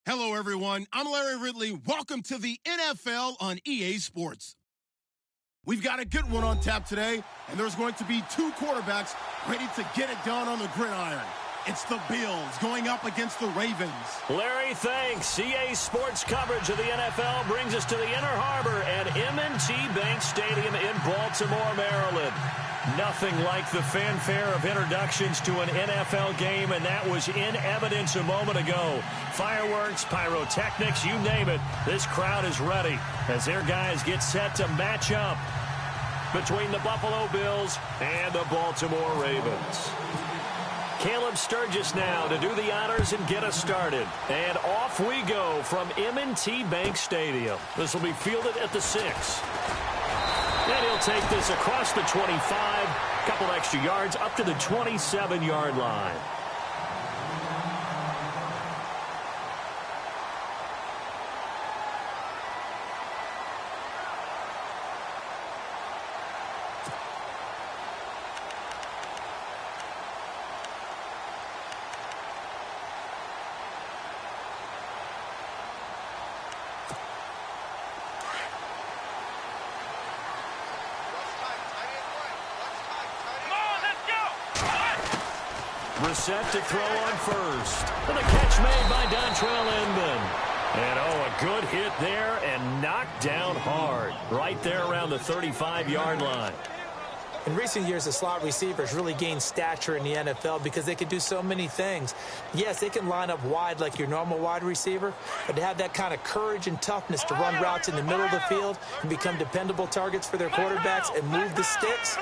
Hello, everyone. I'm Larry Ridley. Welcome to the NFL on EA Sports. We've got a good one on tap today, and there's going to be two quarterbacks ready to get it done on the gridiron. It's the Bills going up against the Ravens. Larry, thanks. EA Sports coverage of the NFL brings us to the Inner Harbor at M&T Bank Stadium in Baltimore, Maryland. Nothing like the fanfare of introductions to an NFL game, and that was in evidence a moment ago. Fireworks, pyrotechnics, you name it. This crowd is ready as their guys get set to match up between the Buffalo Bills and the Baltimore Ravens. Caleb Sturgis now to do the honors and get us started. And off we go from M&T Bank Stadium. This will be fielded at the 6. And he'll take this across the 25, couple extra yards up to the 27-yard line. Set to throw on first. And the catch made by Dontrell Inman. And a good hit there and knocked down hard. Right there around the 35-yard line. In recent years, the slot receivers really gained stature in the NFL because they can do so many things. Yes, they can line up wide like your normal wide receiver, but to have that kind of courage and toughness to run routes in the middle of the field and become dependable targets for their quarterbacks and move the sticks.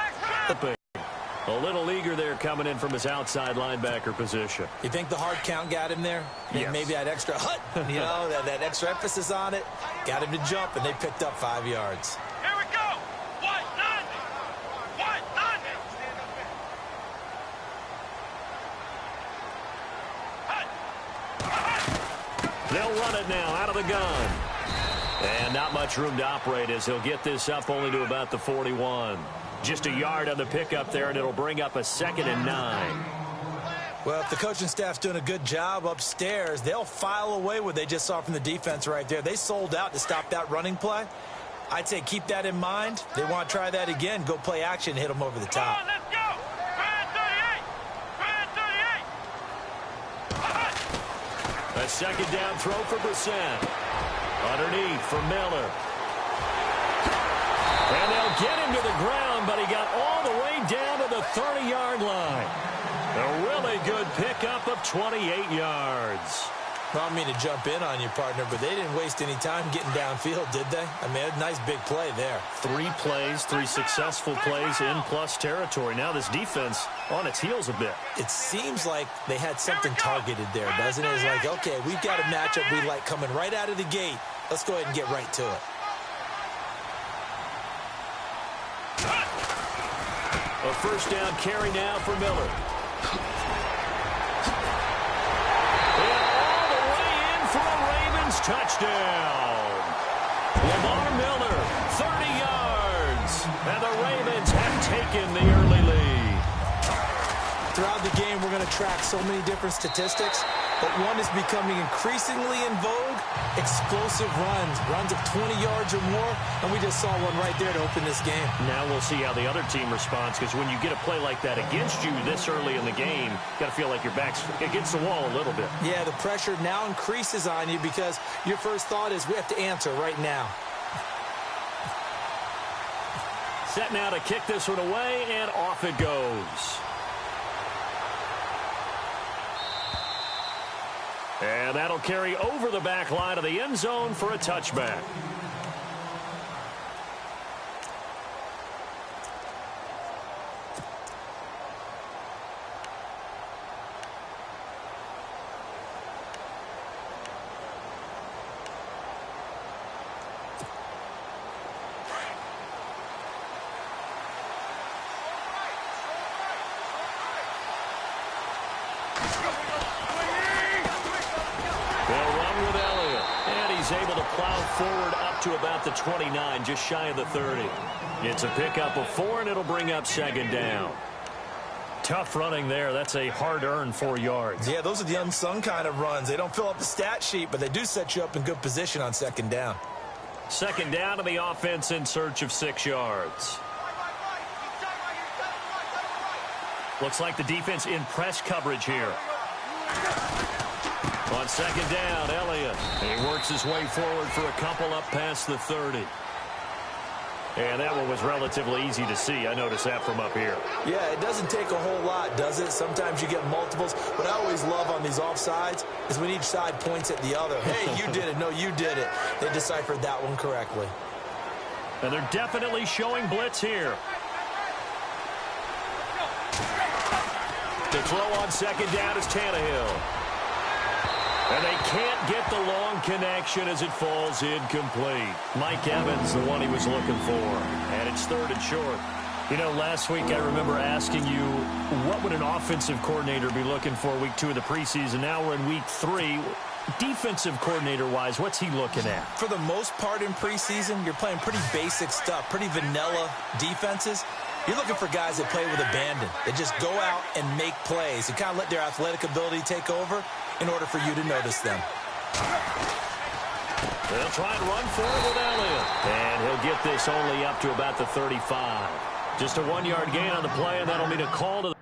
A little eager there coming in from his outside linebacker position. You think the hard count got him there? Yes. Maybe that extra that extra emphasis on it got him to jump, and they picked up 5 yards. Here we go. What? None. What? None. They'll run it now out of the gun. And not much room to operate as he'll get this up only to about the 41. Just a yard on the pickup there, and it'll bring up a 2nd and 9. Well, if the coaching staff's doing a good job upstairs, they'll file away what they just saw from the defense right there. They sold out to stop that running play. I'd say keep that in mind. They want to try that again. Go play action, hit them over the top. Come on, let's go. Try 38. A 2nd down throw for Brissett. Underneath for Miller. And they'll get him to the ground, but he got all the way down to the 30-yard line. A really good pickup of 28 yards. Well, I don't mean to jump in on you, partner, but they didn't waste any time getting downfield, did they? I mean, a nice big play there. 3 plays, 3 successful plays in plus territory. Now this defense on its heels a bit. It seems like they had something targeted there, doesn't it? It's like, okay, we've got a matchup we like coming right out of the gate. Let's go ahead and get right to it. A 1st down carry now for Miller. And all the way in for a Ravens touchdown. Lamar Miller, 30 yards. And the Ravens have taken the early lead. Throughout the game, we're going to track so many different statistics, but one is becoming increasingly in vogue: explosive runs of 20 yards or more, and we just saw one right there to open this game. Now we'll see how the other team responds, because when you get a play like that against you this early in the game, you got to feel like your back's against the wall a little bit. Yeah, the pressure now increases on you because your first thought is we have to answer right now. Set now to kick this one away, and off it goes. And that'll carry over the back line of the end zone for a touchback. Able to plow forward up to about the 29, just shy of the 30. It's a pickup of 4, and it'll bring up 2nd down. Tough running there. That's a hard-earned 4 yards. Yeah, those are the unsung kind of runs. They don't fill up the stat sheet, but they do set you up in good position on 2nd down. 2nd down to the offense in search of 6 yards. Looks like the defense in press coverage here. On 2nd down, Elliott. He works his way forward for a couple up past the 30. And that one was relatively easy to see. I noticed that from up here. Yeah, it doesn't take a whole lot, does it? Sometimes you get multiples. What I always love on these offsides is when each side points at the other. Hey, you did it. No, you did it. They deciphered that one correctly. And they're definitely showing blitz here. The throw on 2nd down is Tannehill. And they can't get the long connection as it falls incomplete. Mike Evans, the one he was looking for. And it's 3rd and short. You know, last week I remember asking you, what would an offensive coordinator be looking for week 2 of the preseason? Now we're in week 3. Defensive coordinator-wise, what's he looking at? For the most part in preseason, you're playing pretty basic stuff, pretty vanilla defenses. You're looking for guys that play with abandon. They just go out and make plays and kind of let their athletic ability take over in order for you to notice them. They'll try and run forward with Elliott. And he'll get this only up to about the 35. Just a 1-yard gain on the play, and that'll mean a call to the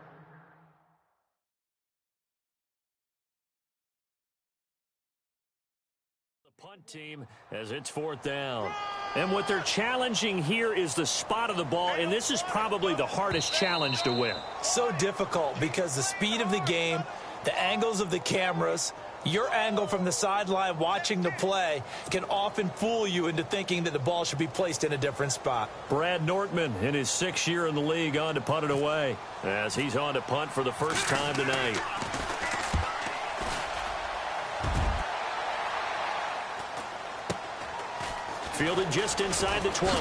punt team as it's 4th down. And what they're challenging here is the spot of the ball, and this is probably the hardest challenge to win. So difficult because the speed of the game, the angles of the cameras, Your angle from the sideline watching the play can often fool you into thinking that the ball should be placed in a different spot. Brad Nortman, in his 6th year in the league, on to punt it away, as he's on to punt for the first time tonight. Fielded just inside the 20.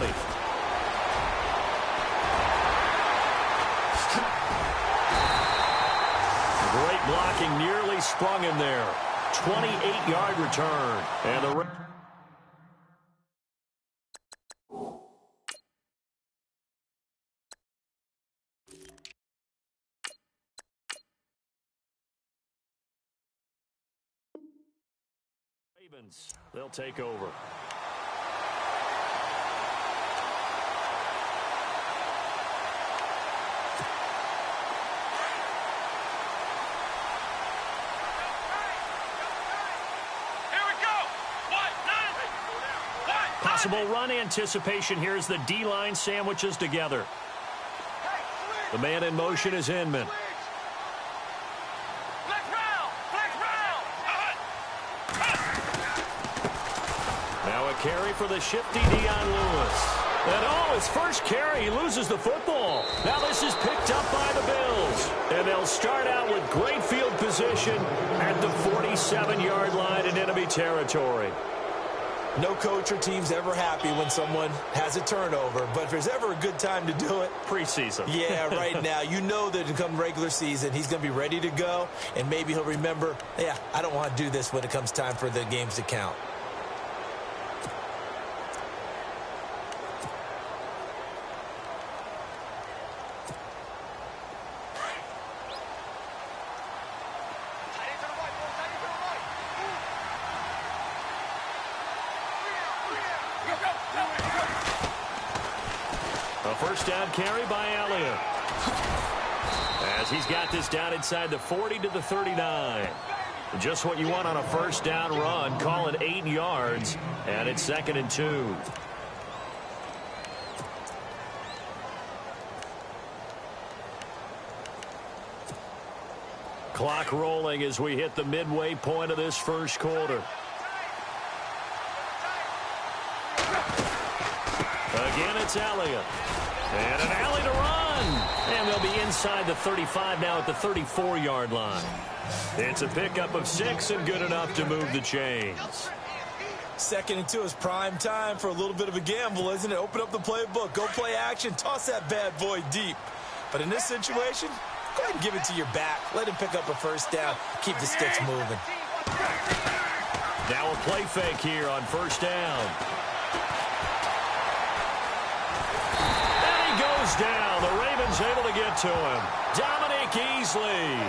Great blocking, nearly sprung in there. 28-yard return. And the Ravens, they'll take over. Possible run anticipation here as the D-line sandwiches together. The man in motion is Inman. Now a carry for the shifty Dion Lewis. And his first carry, he loses the football. Now this is picked up by the Bills. And they'll start out with great field position at the 47-yard line in enemy territory. No coach or team's ever happy when someone has a turnover, but if there's ever a good time to do it, preseason. Yeah, right now. You know that come regular season, he's going to be ready to go, and maybe he'll remember, yeah, I don't want to do this when it comes time for the games to count. First down carry by Elliott. As he's got this down inside the 40 to the 39. Just what you want on a first down run. Call it 8 yards. And it's 2nd and 2. Clock rolling as we hit the midway point of this first quarter. Again, it's Elliott. And an alley to run. And they'll be inside the 35 now at the 34-yard line. It's a pickup of 6 and good enough to move the chains. 2nd and 2 is prime time for a little bit of a gamble, isn't it? Open up the playbook. Go play action. Toss that bad boy deep. But in this situation, go ahead and give it to your back. Let him pick up a first down. Keep the sticks moving. Now a play fake here on first down. Down. The Ravens able to get to him. Dominic Easley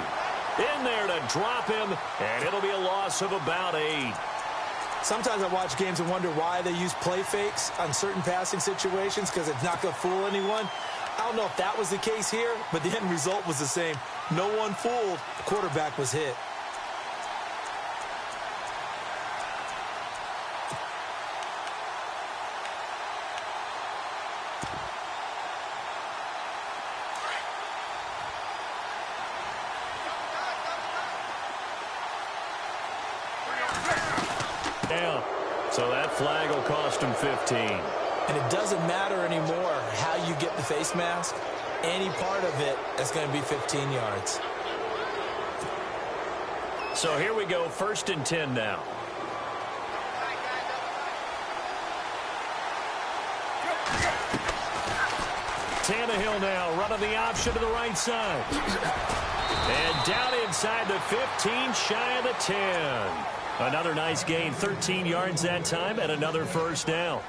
in there to drop him, and it'll be a loss of about 8. Sometimes I watch games and wonder why they use play fakes on certain passing situations, because it's not going to fool anyone. I don't know if that was the case here, but the end result was the same. No one fooled. The quarterback was hit. Down. So that flag will cost him 15. And it doesn't matter anymore how you get the face mask. Any part of it is going to be 15 yards. So here we go, 1st and 10 now. Tannehill now running the option to the right side. And down inside the 15, shy of the 10. Another nice gain, 13 yards that time, and another first down.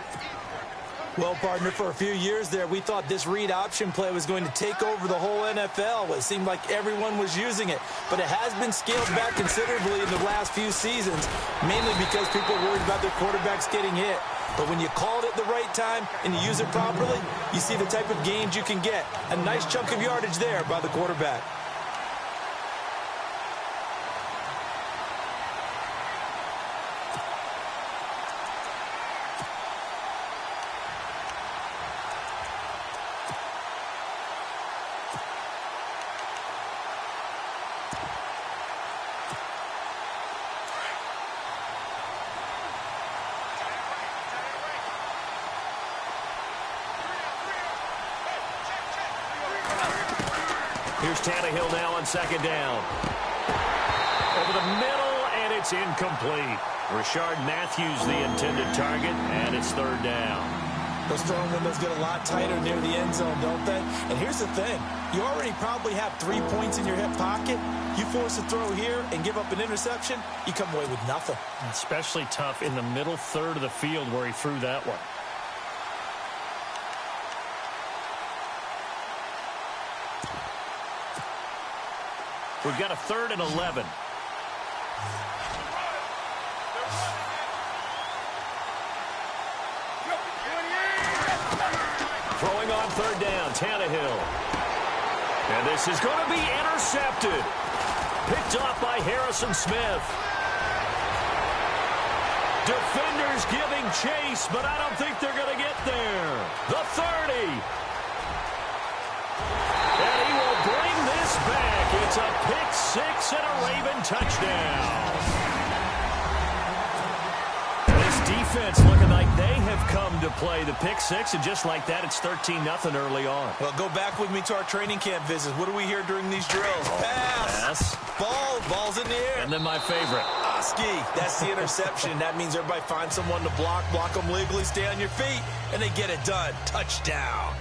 Well, partner, for a few years there, we thought this read option play was going to take over the whole NFL. It seemed like everyone was using it, but it has been scaled back considerably in the last few seasons, mainly because people are worried about their quarterbacks getting hit. But when you call it at the right time and you use it properly, you see the type of gains you can get. A nice chunk of yardage there by the quarterback. Here's Tannehill now on second down. Over the middle, and it's incomplete. Rashard Matthews the intended target, and it's third down. Those throwing windows get a lot tighter near the end zone, don't they? And here's the thing. You already probably have 3 points in your hip pocket. You force a throw here and give up an interception, you come away with nothing. Especially tough in the middle third of the field where he threw that one. We've got a 3rd and 11. Throwing on third down, Tannehill. And this is going to be intercepted. Picked off by Harrison Smith. Defenders giving chase, but I don't think they're going to get there. The 30. And he will bring this back. It's a pick six and a Raven touchdown. This defense looking like they have come to play the pick six, and just like that, it's 13-0 early on. Well, go back with me to our training camp visits. What do we hear during these drills? Pass. Ball's in the air. And then my favorite. Oski, that's the interception. That means everybody finds someone to block them legally, stay on your feet, and they get it done. Touchdown.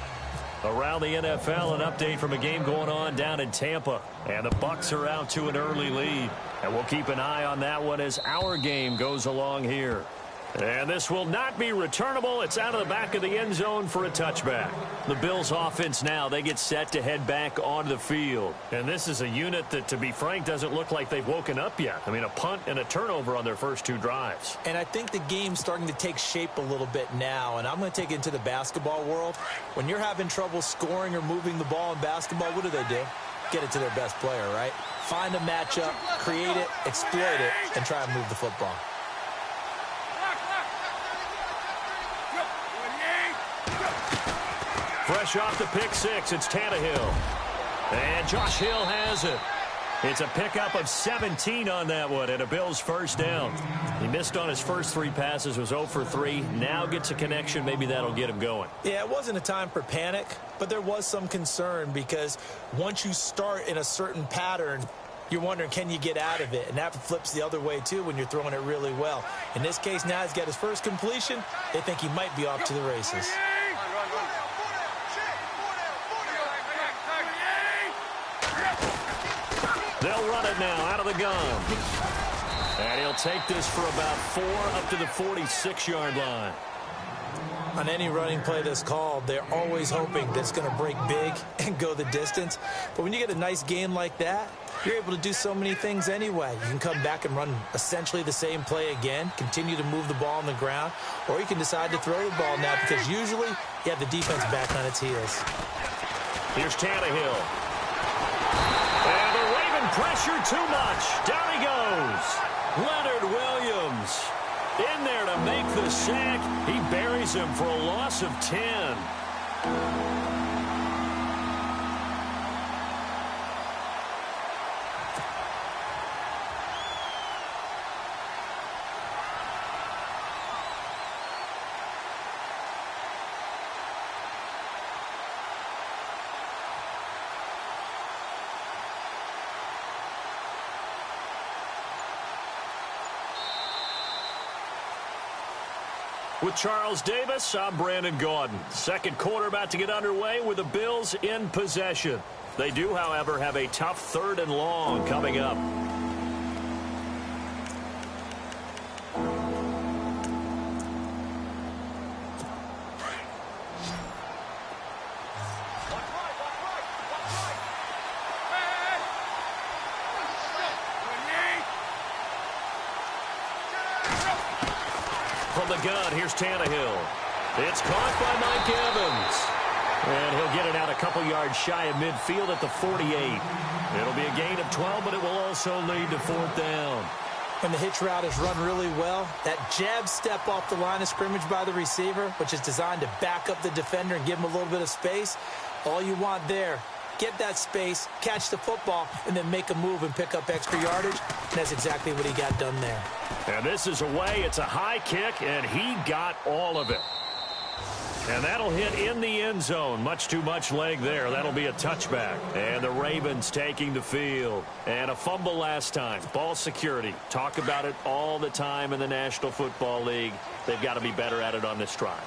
Around the NFL, an update from a game going on down in Tampa. And the Bucs are out to an early lead. And we'll keep an eye on that one as our game goes along here. And this will not be returnable. It's out of the back of the end zone for a touchback. The Bills offense now, they get set to head back onto the field. And this is a unit that, to be frank, doesn't look like they've woken up yet. I mean, a punt and a turnover on their first 2 drives. And I think the game's starting to take shape a little bit now. And I'm going to take it into the basketball world. When you're having trouble scoring or moving the ball in basketball, what do? Get it to their best player, right? Find a matchup, create it, exploit it, and try and move the football. Fresh off the pick six, it's Tannehill. And Josh Hill has it. It's a pickup of 17 on that one and a Bills first down. He missed on his first 3 passes, was 0 for 3. Now gets a connection. Maybe that'll get him going. Yeah, it wasn't a time for panic, but there was some concern because once you start in a certain pattern, you're wondering, can you get out of it? And that flips the other way, too, when you're throwing it really well. In this case, now he's got his first completion. They think he might be off to the races. They'll run it now out of the gun. And he'll take this for about 4 up to the 46-yard line. On any running play that's called, they're always hoping that it's going to break big and go the distance. But when you get a nice gain like that, you're able to do so many things anyway. You can come back and run essentially the same play again, continue to move the ball on the ground, or you can decide to throw the ball now because usually you have the defense back on its heels. Here's Tannehill. And the Raven pressure too much. Down he goes. Leonard Williams in there to make the sack. He buries him for a loss of 10. With Charles Davis, I'm Brandon Gaudin. Second quarter about to get underway with the Bills in possession. They do, however, have a tough 3rd and long coming up. From the gun, here's Tannehill. It's caught by Mike Evans. And he'll get it out a couple yards shy of midfield at the 48. It'll be a gain of 12, but it will also lead to 4th down. When the hitch route is run really well, that jab step off the line of scrimmage by the receiver, which is designed to back up the defender and give him a little bit of space, all you want there, get that space, catch the football, and then make a move and pick up extra yardage. And that's exactly what he got done there. And this is away. It's a high kick, and he got all of it. And that'll hit in the end zone. Much too much leg there. That'll be a touchback. And the Ravens taking the field. And a fumble last time. Ball security. Talk about it all the time in the National Football League. They've got to be better at it on this drive.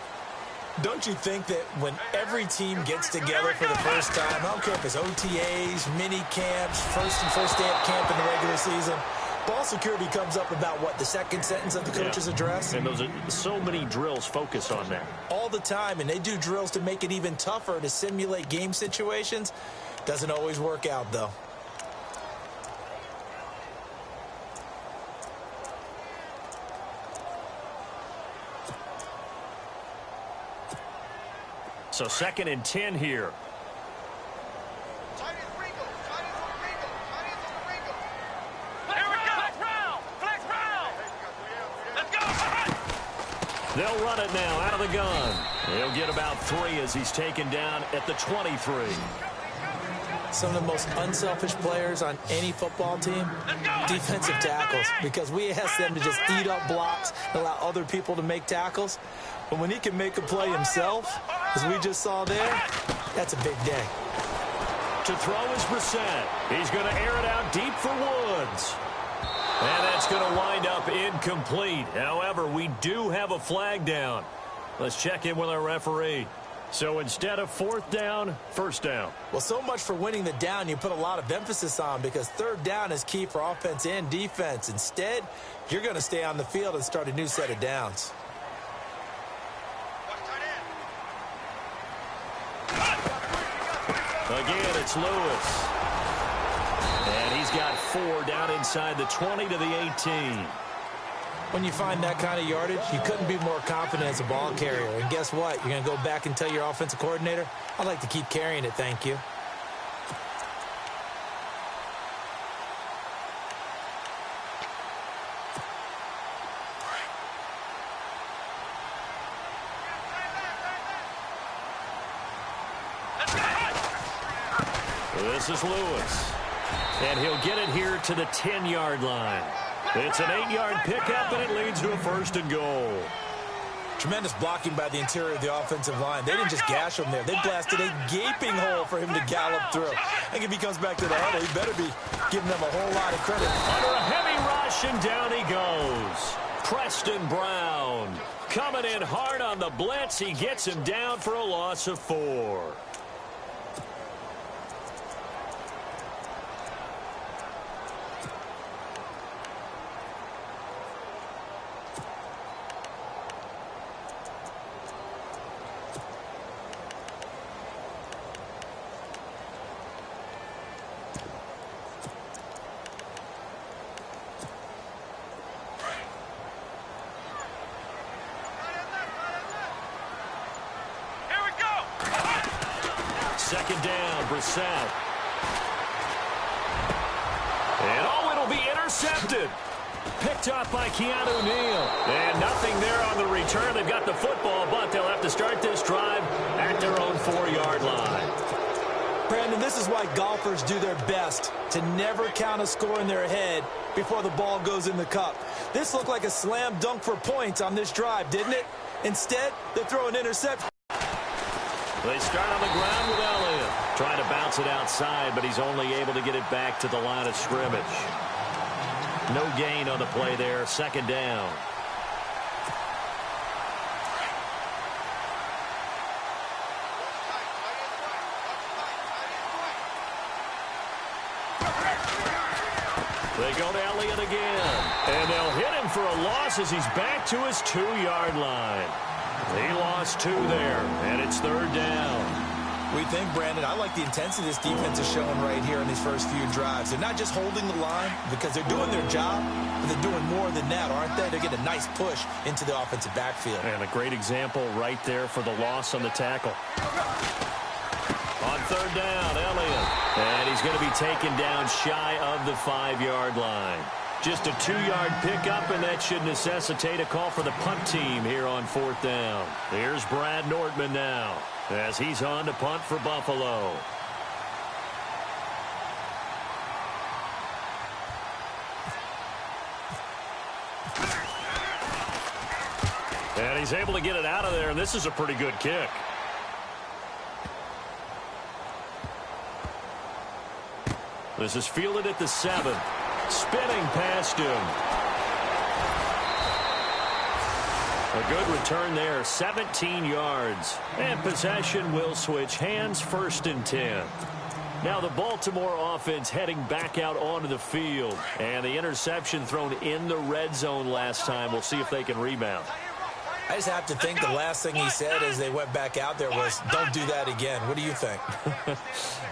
Don't you think that when every team gets together for the first time, I don't care if it's OTAs, mini camps, first day of camp in the regular season, ball security comes up about, what, the second sentence of the coach's address? And those are so many drills focus on that. All the time, and they do drills to make it even tougher to simulate game situations. Doesn't always work out, though. So 2nd and 10 here. They'll run it now out of the gun. He'll get about 3 as he's taken down at the 23. Some of the most unselfish players on any football team, defensive tackles, because we ask them to just eat up blocks and allow other people to make tackles. But when he can make a play himself, as we just saw there, that's a big day. To throw is Brissett. He's going to air it out deep for Woods. And that's going to wind up incomplete. However, we do have a flag down. Let's check in with our referee. So instead of 4th down, 1st down. Well, so much for winning the down you put a lot of emphasis on, because 3rd down is key for offense and defense. Instead, you're going to stay on the field and start a new set of downs. Again, it's Lewis. And he's got 4 down inside the 20 to the 18. When you find that kind of yardage, you couldn't be more confident as a ball carrier. And guess what? You're going to go back and tell your offensive coordinator, I'd like to keep carrying it, thank you. This is Lewis. And he'll get it here to the 10-yard line. It's an 8-yard pickup, and it leads to a 1st and goal. Tremendous blocking by the interior of the offensive line. They didn't just gash him there. They blasted a gaping hole for him to gallop through. I think if he comes back to the huddle, he better be giving them a whole lot of credit. Under a heavy rush, and down he goes. Preston Brown coming in hard on the blitz. He gets him down for a loss of 4. Second down, Brissett. And it'll be intercepted. Picked off by Keanu Neal. And nothing there on the return. They've got the football, but they'll have to start this drive at their own 4-yard line. Brandon, this is why golfers do their best to never count a score in their head before the ball goes in the cup. This looked like a slam dunk for points on this drive, didn't it? Instead, they throw an interception. They start on the ground with Elliott. Trying to bounce it outside, but he's only able to get it back to the line of scrimmage. No gain on the play there. 2nd down. They go to Elliott again. And they'll hit him for a loss as he's back to his 2-yard line. He lost 2 there, and it's 3rd down. We think, Brandon, I like the intensity this defense is showing right here in these first few drives. They're not just holding the line because they're doing their job, but they're doing more than that, aren't they? They're getting a nice push into the offensive backfield. And a great example right there for the loss on the tackle. On 3rd down, Elliott. And he's going to be taken down shy of the 5-yard line. Just a 2-yard pickup, and that should necessitate a call for the punt team here on 4th down. Here's Brad Nortman now as he's on to punt for Buffalo. And he's able to get it out of there, and this is a pretty good kick. This is fielded at the 7. Spinning past him. A good return there, 17 yards. And possession will switch hands, 1st and 10. Now the Baltimore offense heading back out onto the field. And the interception thrown in the red zone last time. We'll see if they can rebound. I just have to think the last thing he said as they went back out there was, don't do that again. What do you think?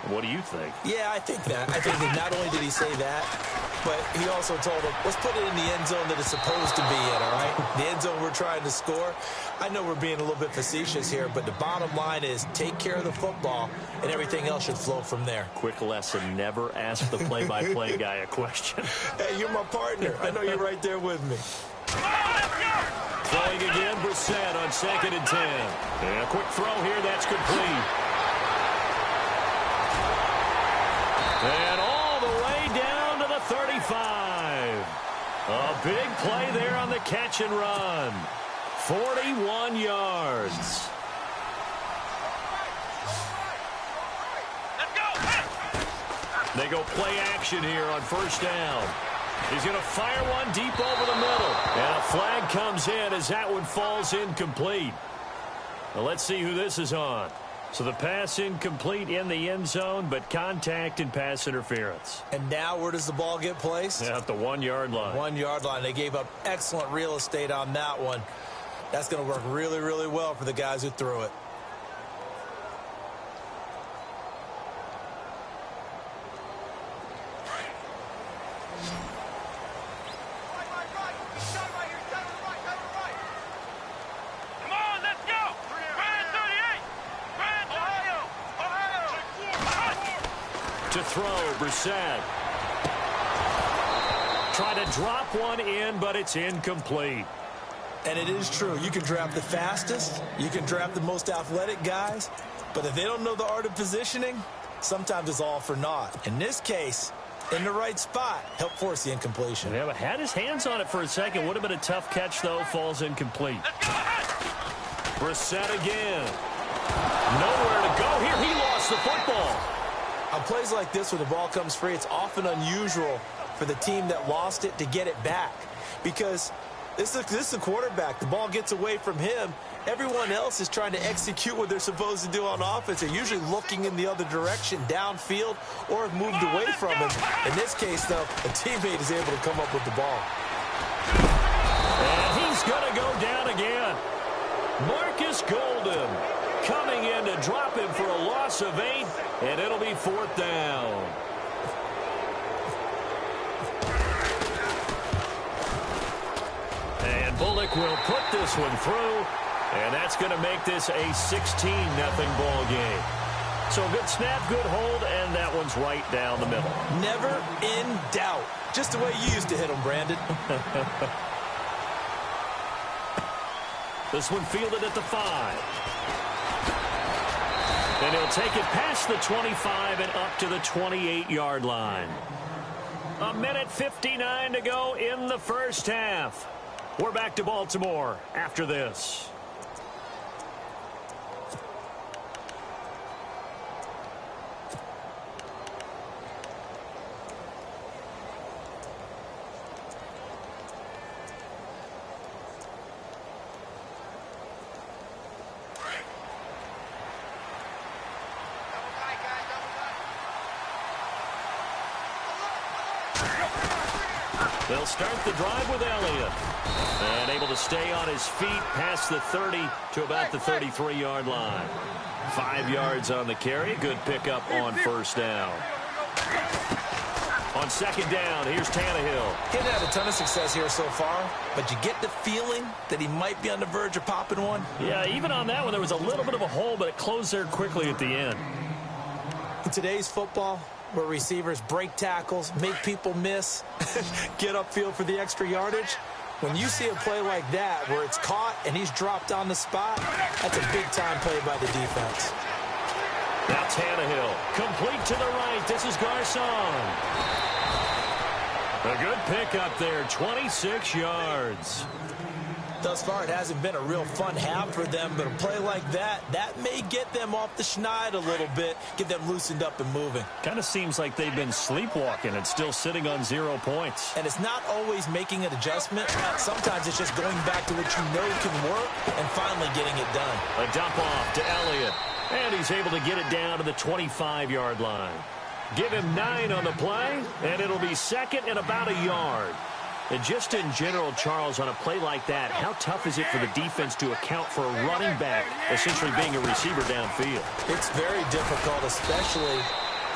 What do you think? Yeah, I think that. I think that not only did he say that, but he also told him, let's put it in the end zone that it's supposed to be in, all right? The end zone we're trying to score. I know we're being a little bit facetious here, but the bottom line is take care of the football, and everything else should flow from there. Quick lesson, never ask the play-by-play guy a question. Hey, you're my partner. I know you're right there with me. Throwing again, Brissett on 2nd and 10. And a quick throw here, that's complete. And all the way down to the 35. A big play there on the catch and run. 41 yards. They go play action here on 1st down. He's going to fire one deep over the middle. And a flag comes in as that one falls incomplete. Well, let's see who this is on. So the pass incomplete in the end zone, but contact and pass interference. And now where does the ball get placed? At the 1-yard line. 1-yard line. They gave up excellent real estate on that one. That's going to work really, really well for the guys who threw it. To throw, Brissett. Try to drop one in, but it's incomplete. And it is true. You can draft the fastest. You can draft the most athletic guys. But if they don't know the art of positioning, sometimes it's all for naught. In this case, in the right spot, help force the incompletion. Yeah, but had his hands on it for a second. Would have been a tough catch, though. Falls incomplete. Brissett again. Nowhere to go here. He lost the football. On plays like this where the ball comes free, it's often unusual for the team that lost it to get it back. Because this is the quarterback. The ball gets away from him. Everyone else is trying to execute what they're supposed to do on offense. They're usually looking in the other direction, downfield, or have moved away from him. In this case, though, a teammate is able to come up with the ball. And he's going to go down again. Marcus Golden coming in to drop him for a loss of 8, and it'll be 4th down. And Bullock will put this one through, and that's going to make this a 16-0 ball game. So good snap, good hold, and that one's right down the middle. Never in doubt. Just the way you used to hit them, Brandon. This one fielded at the 5. And he'll take it past the 25 and up to the 28-yard line. 1:59 to go in the first half. We're back to Baltimore after this. They'll start the drive with Elliott. And able to stay on his feet past the 30 to about the 33-yard line. 5 yards on the carry. Good pickup on 1st down. On 2nd down, here's Tannehill. He hasn't had a ton of success here so far, but you get the feeling that he might be on the verge of popping one. Yeah, even on that one, there was a little bit of a hole, but it closed there quickly at the end. In today's football, where receivers break tackles, make people miss, get upfield for the extra yardage, when you see a play like that where it's caught and he's dropped on the spot, that's a big-time play by the defense. Now Tannehill, complete to the right. This is Garcon. A good pickup there, 26 yards. Thus far, it hasn't been a real fun half for them, but a play like that may get them off the schneid a little bit, get them loosened up and moving. Kind of seems like they've been sleepwalking and still sitting on 0 points. And it's not always making an adjustment. Sometimes it's just going back to what you know can work and finally getting it done. A dump off to Elliott, and he's able to get it down to the 25-yard line. Give him 9 on the play, and it'll be second and about a yard. And just in general, Charles, on a play like that, how tough is it for the defense to account for a running back essentially being a receiver downfield? It's very difficult, especially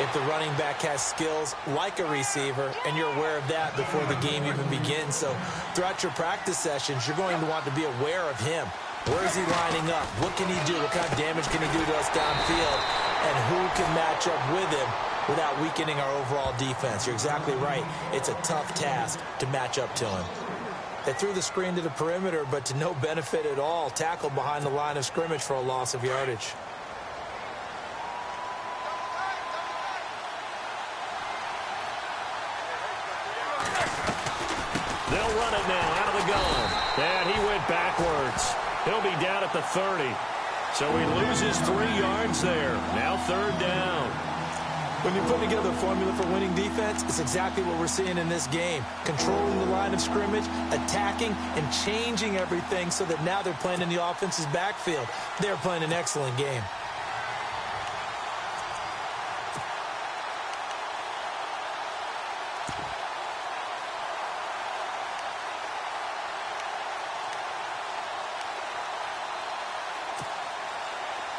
if the running back has skills like a receiver, and you're aware of that before the game even begins. So throughout your practice sessions, you're going to want to be aware of him. Where is he lining up? What can he do? What kind of damage can he do to us downfield? And who can match up with him without weakening our overall defense? You're exactly right. It's a tough task to match up to him. They threw the screen to the perimeter, but to no benefit at all. Tackled behind the line of scrimmage for a loss of yardage. They'll run it now out of the gun. And he went backwards. He'll be down at the 30. So he loses 3 yards there. Now 3rd down. When you're putting together a formula for winning defense, it's exactly what we're seeing in this game. Controlling the line of scrimmage, attacking, and changing everything so that now they're playing in the offense's backfield. They're playing an excellent game.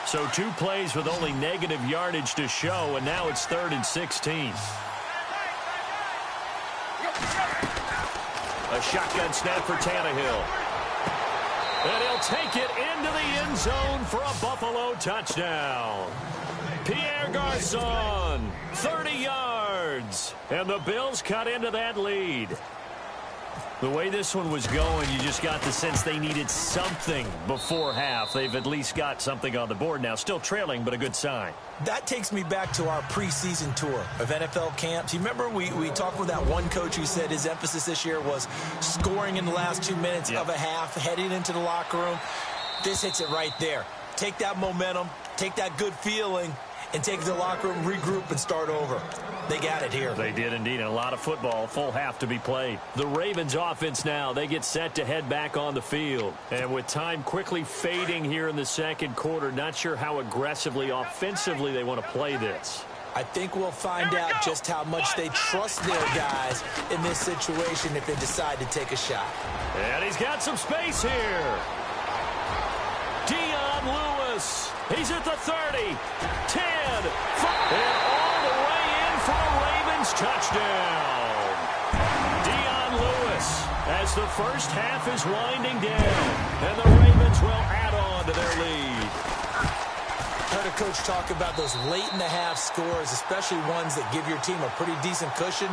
So 2 plays with only negative yardage to show, and now it's 3rd and 16. A shotgun snap for Tannehill. And he'll take it into the end zone for a Buffalo touchdown. Pierre Garçon, 30 yards. And the Bills cut into that lead. The way this one was going, you just got the sense they needed something before half. They've at least got something on the board now. Still trailing, but a good sign. That takes me back to our preseason tour of NFL camps. You remember we talked with that one coach who said his emphasis this year was scoring in the last 2 minutes of a half, heading into the locker room. This hits it right there. Take that momentum, take that good feeling, and take it to the locker room, regroup, and start over. They got it here. They did indeed, and a lot of football, full half to be played. The Ravens offense now, they get set to head back on the field. And with time quickly fading here in the second quarter, not sure how aggressively, offensively they want to play this. I think we'll find out just how much they trust their guys in this situation if they decide to take a shot. And he's got some space here. Dion Lewis. He's at the 30, 10, 5, and all the way in for a Ravens touchdown. Dion Lewis, as the first half is winding down, and the Ravens will add on to their lead. Heard a coach talk about those late-in-the-half scores, especially ones that give your team a pretty decent cushion.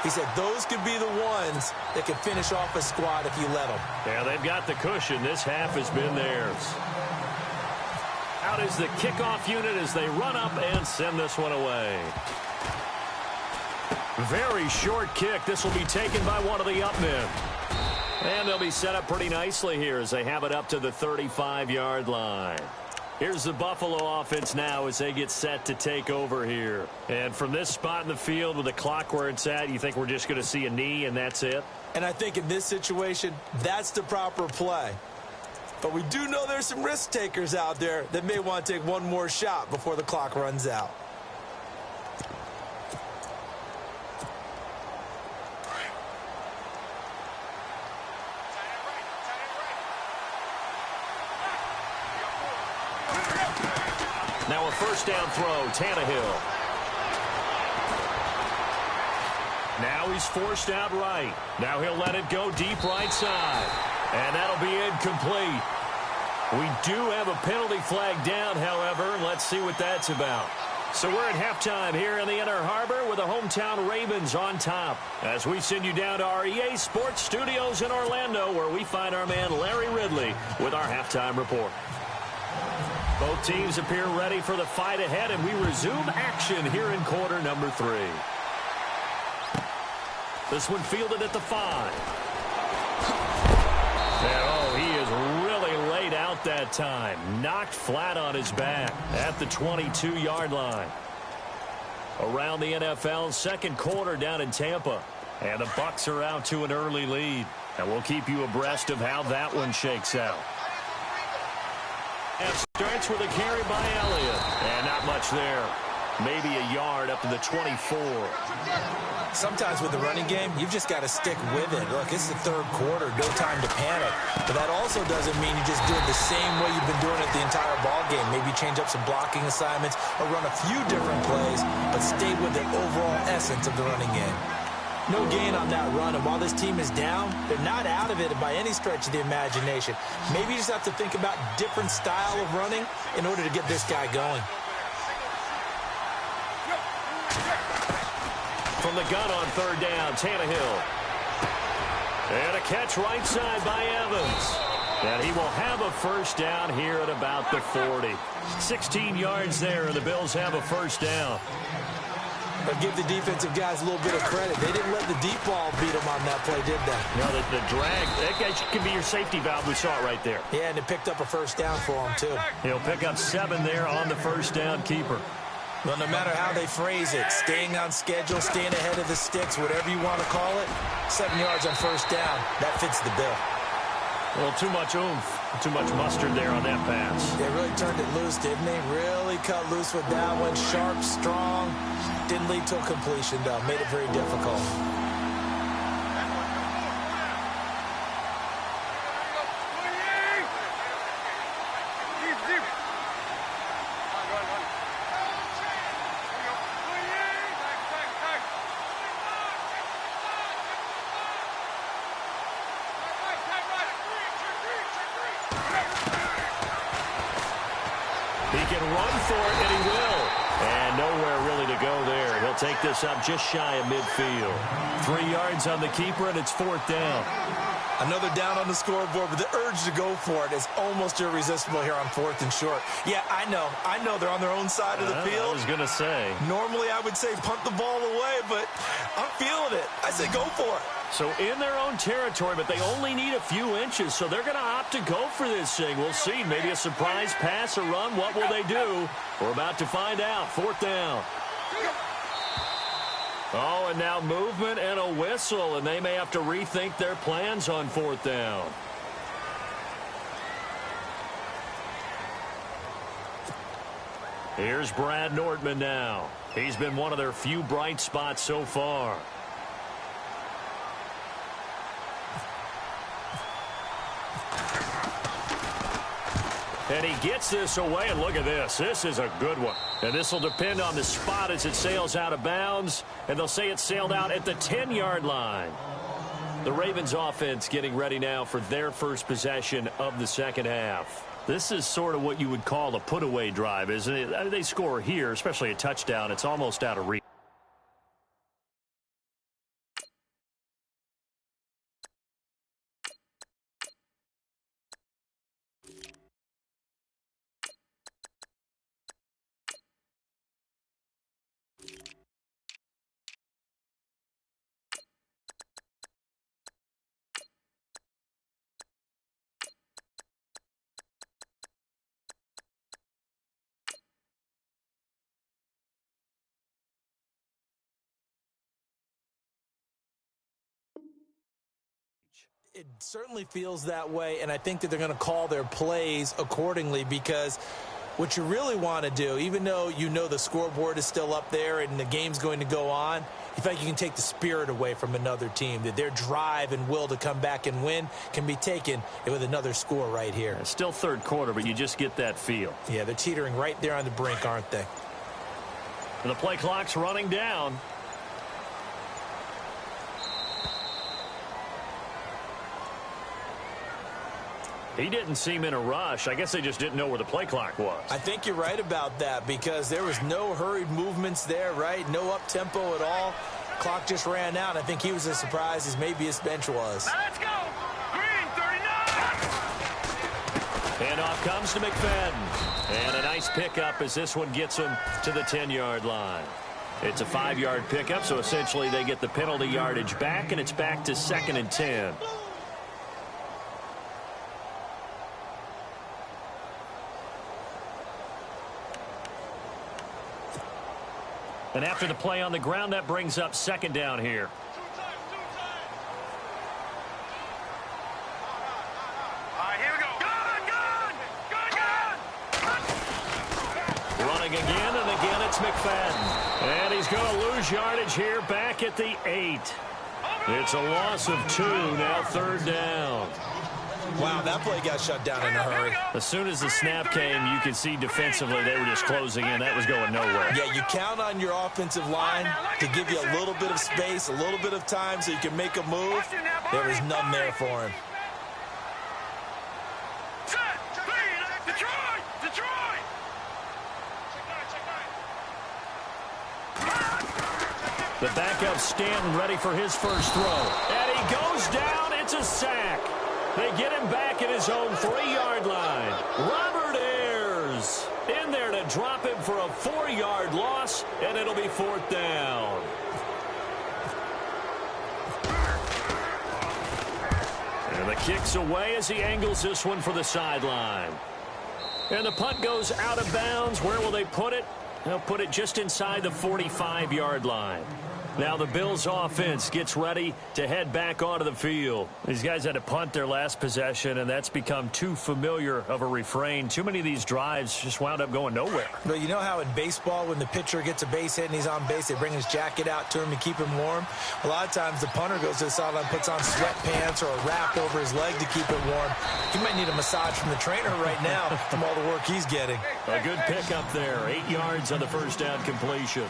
He said those could be the ones that can finish off a squad if you let them. Yeah, they've got the cushion. This half has been theirs. Out is the kickoff unit as they run up and send this one away. Very short kick. This will be taken by one of the up men. And they'll be set up pretty nicely here as they have it up to the 35-yard line. Here's the Buffalo offense now as they get set to take over here. And from this spot in the field with the clock where it's at, you think we're just going to see a knee and that's it? And I think in this situation, that's the proper play. But we do know there's some risk takers out there that may want to take one more shot before the clock runs out. Now a first down throw, Tannehill. Now he's forced out right. Now he'll let it go deep right side. And that'll be incomplete. We do have a penalty flag down, however. Let's see what that's about. So we're at halftime here in the Inner Harbor with the hometown Ravens on top. As we send you down to our EA Sports Studios in Orlando, where we find our man Larry Ridley with our halftime report. Both teams appear ready for the fight ahead, and we resume action here in quarter number 3. This one fielded at the 5. And, he is really laid out that time. Knocked flat on his back at the 22-yard line. Around the NFL, second quarter down in Tampa. And the Bucs are out to an early lead. And we'll keep you abreast of how that one shakes out. And starts with a carry by Elliott. And not much there. Maybe a yard up to the 24. Sometimes with the running game, you've just got to stick with it. Look, it's the third quarter, no time to panic. But that also doesn't mean you just do it the same way you've been doing it the entire ball game. Maybe change up some blocking assignments or run a few different plays, but stay with the overall essence of the running game. No gain on that run, and while this team is down, they're not out of it by any stretch of the imagination. Maybe you just have to think about different style of running in order to get this guy going. From the gun on third down, Tannehill. And a catch right side by Evans. And he will have a first down here at about the 40. 16 yards there, and the Bills have a first down. But give the defensive guys a little bit of credit. They didn't let the deep ball beat them on that play, did they? No, the drag, that guy can be your safety valve. We saw it right there. Yeah, and it picked up a first down for him, too. He'll pick up 7 there on the first down keeper. Well, no matter how they phrase it, staying on schedule, staying ahead of the sticks, whatever you want to call it, 7 yards on first down, that fits the bill. Well, too much oomph, too much mustard there on that pass. They really turned it loose, didn't they? Really cut loose with that one. Sharp, strong. Didn't lead to a completion, though. Made it very difficult. He can run for it, and he will. And nowhere really to go there. He'll take this up just shy of midfield. 3 yards on the keeper, and it's fourth down. Another down on the scoreboard, but the urge to go for it is almost irresistible here on 4th and short. Yeah, I know they're on their own side of the field. I was going to say. Normally I would say punt the ball away, but I'm feeling it. I say go for it. So in their own territory, but they only need a few inches, so they're going to opt to go for this thing. We'll see. Maybe a surprise pass or run. What will they do? We're about to find out. Fourth down. Oh, and now movement and a whistle, and they may have to rethink their plans on fourth down. Here's Brad Nordman now. He's been one of their few bright spots so far. And he gets this away, and look at this. This is a good one. And this will depend on the spot as it sails out of bounds. And they'll say it sailed out at the 10-yard line. The Ravens offense getting ready now for their first possession of the second half. This is sort of what you would call a put-away drive, isn't it? They score here, especially a touchdown. It's almost out of reach. It certainly feels that way, and I think that they're going to call their plays accordingly, because what you really want to do, even though you know the scoreboard is still up there and the game's going to go on, you feel like you can take the spirit away from another team, that their drive and will to come back and win can be taken with another score right here. It's still third quarter, but you just get that feel. Yeah, they're teetering right there on the brink, aren't they? And the play clock's running down. He didn't seem in a rush. I guess they just didn't know where the play clock was. I think you're right about that, because there was no hurried movements there, right? No up-tempo at all. Clock just ran out. I think he was as surprised as maybe his bench was. Now let's go. Green, 39. And off comes to McFadden. And a nice pickup as this one gets him to the 10-yard line. It's a 5-yard pickup, so essentially they get the penalty yardage back, and it's back to 2nd and 10. And after the play on the ground, that brings up second down here. Running again, and again it's McFadden. And he's going to lose yardage here back at the 8. It's a loss of 2, now third down. Wow, that play got shut down in a hurry. As soon as the snap came, you could see defensively they were just closing in. That was going nowhere. Yeah, you count on your offensive line to give you a little bit of space, a little bit of time so you can make a move. There was none there for him. The backup Stanton ready for his first throw. And he goes down. It's a sack. They get him back at his own 3-yard line. Robert Ayers in there to drop him for a 4-yard loss, and it'll be fourth down. And the kick's away as he angles this one for the sideline. And the punt goes out of bounds. Where will they put it? They'll put it just inside the 45-yard line. Now the Bills offense gets ready to head back onto the field. These guys had to punt their last possession, and that's become too familiar of a refrain. Too many of these drives just wound up going nowhere. But you know how in baseball, when the pitcher gets a base hit and he's on base, they bring his jacket out to him to keep him warm? A lot of times the punter goes to the sideline, puts on sweatpants or a wrap over his leg to keep it warm. He might need a massage from the trainer right now from all the work he's getting. A good pickup there. 8 yards on the first down completion.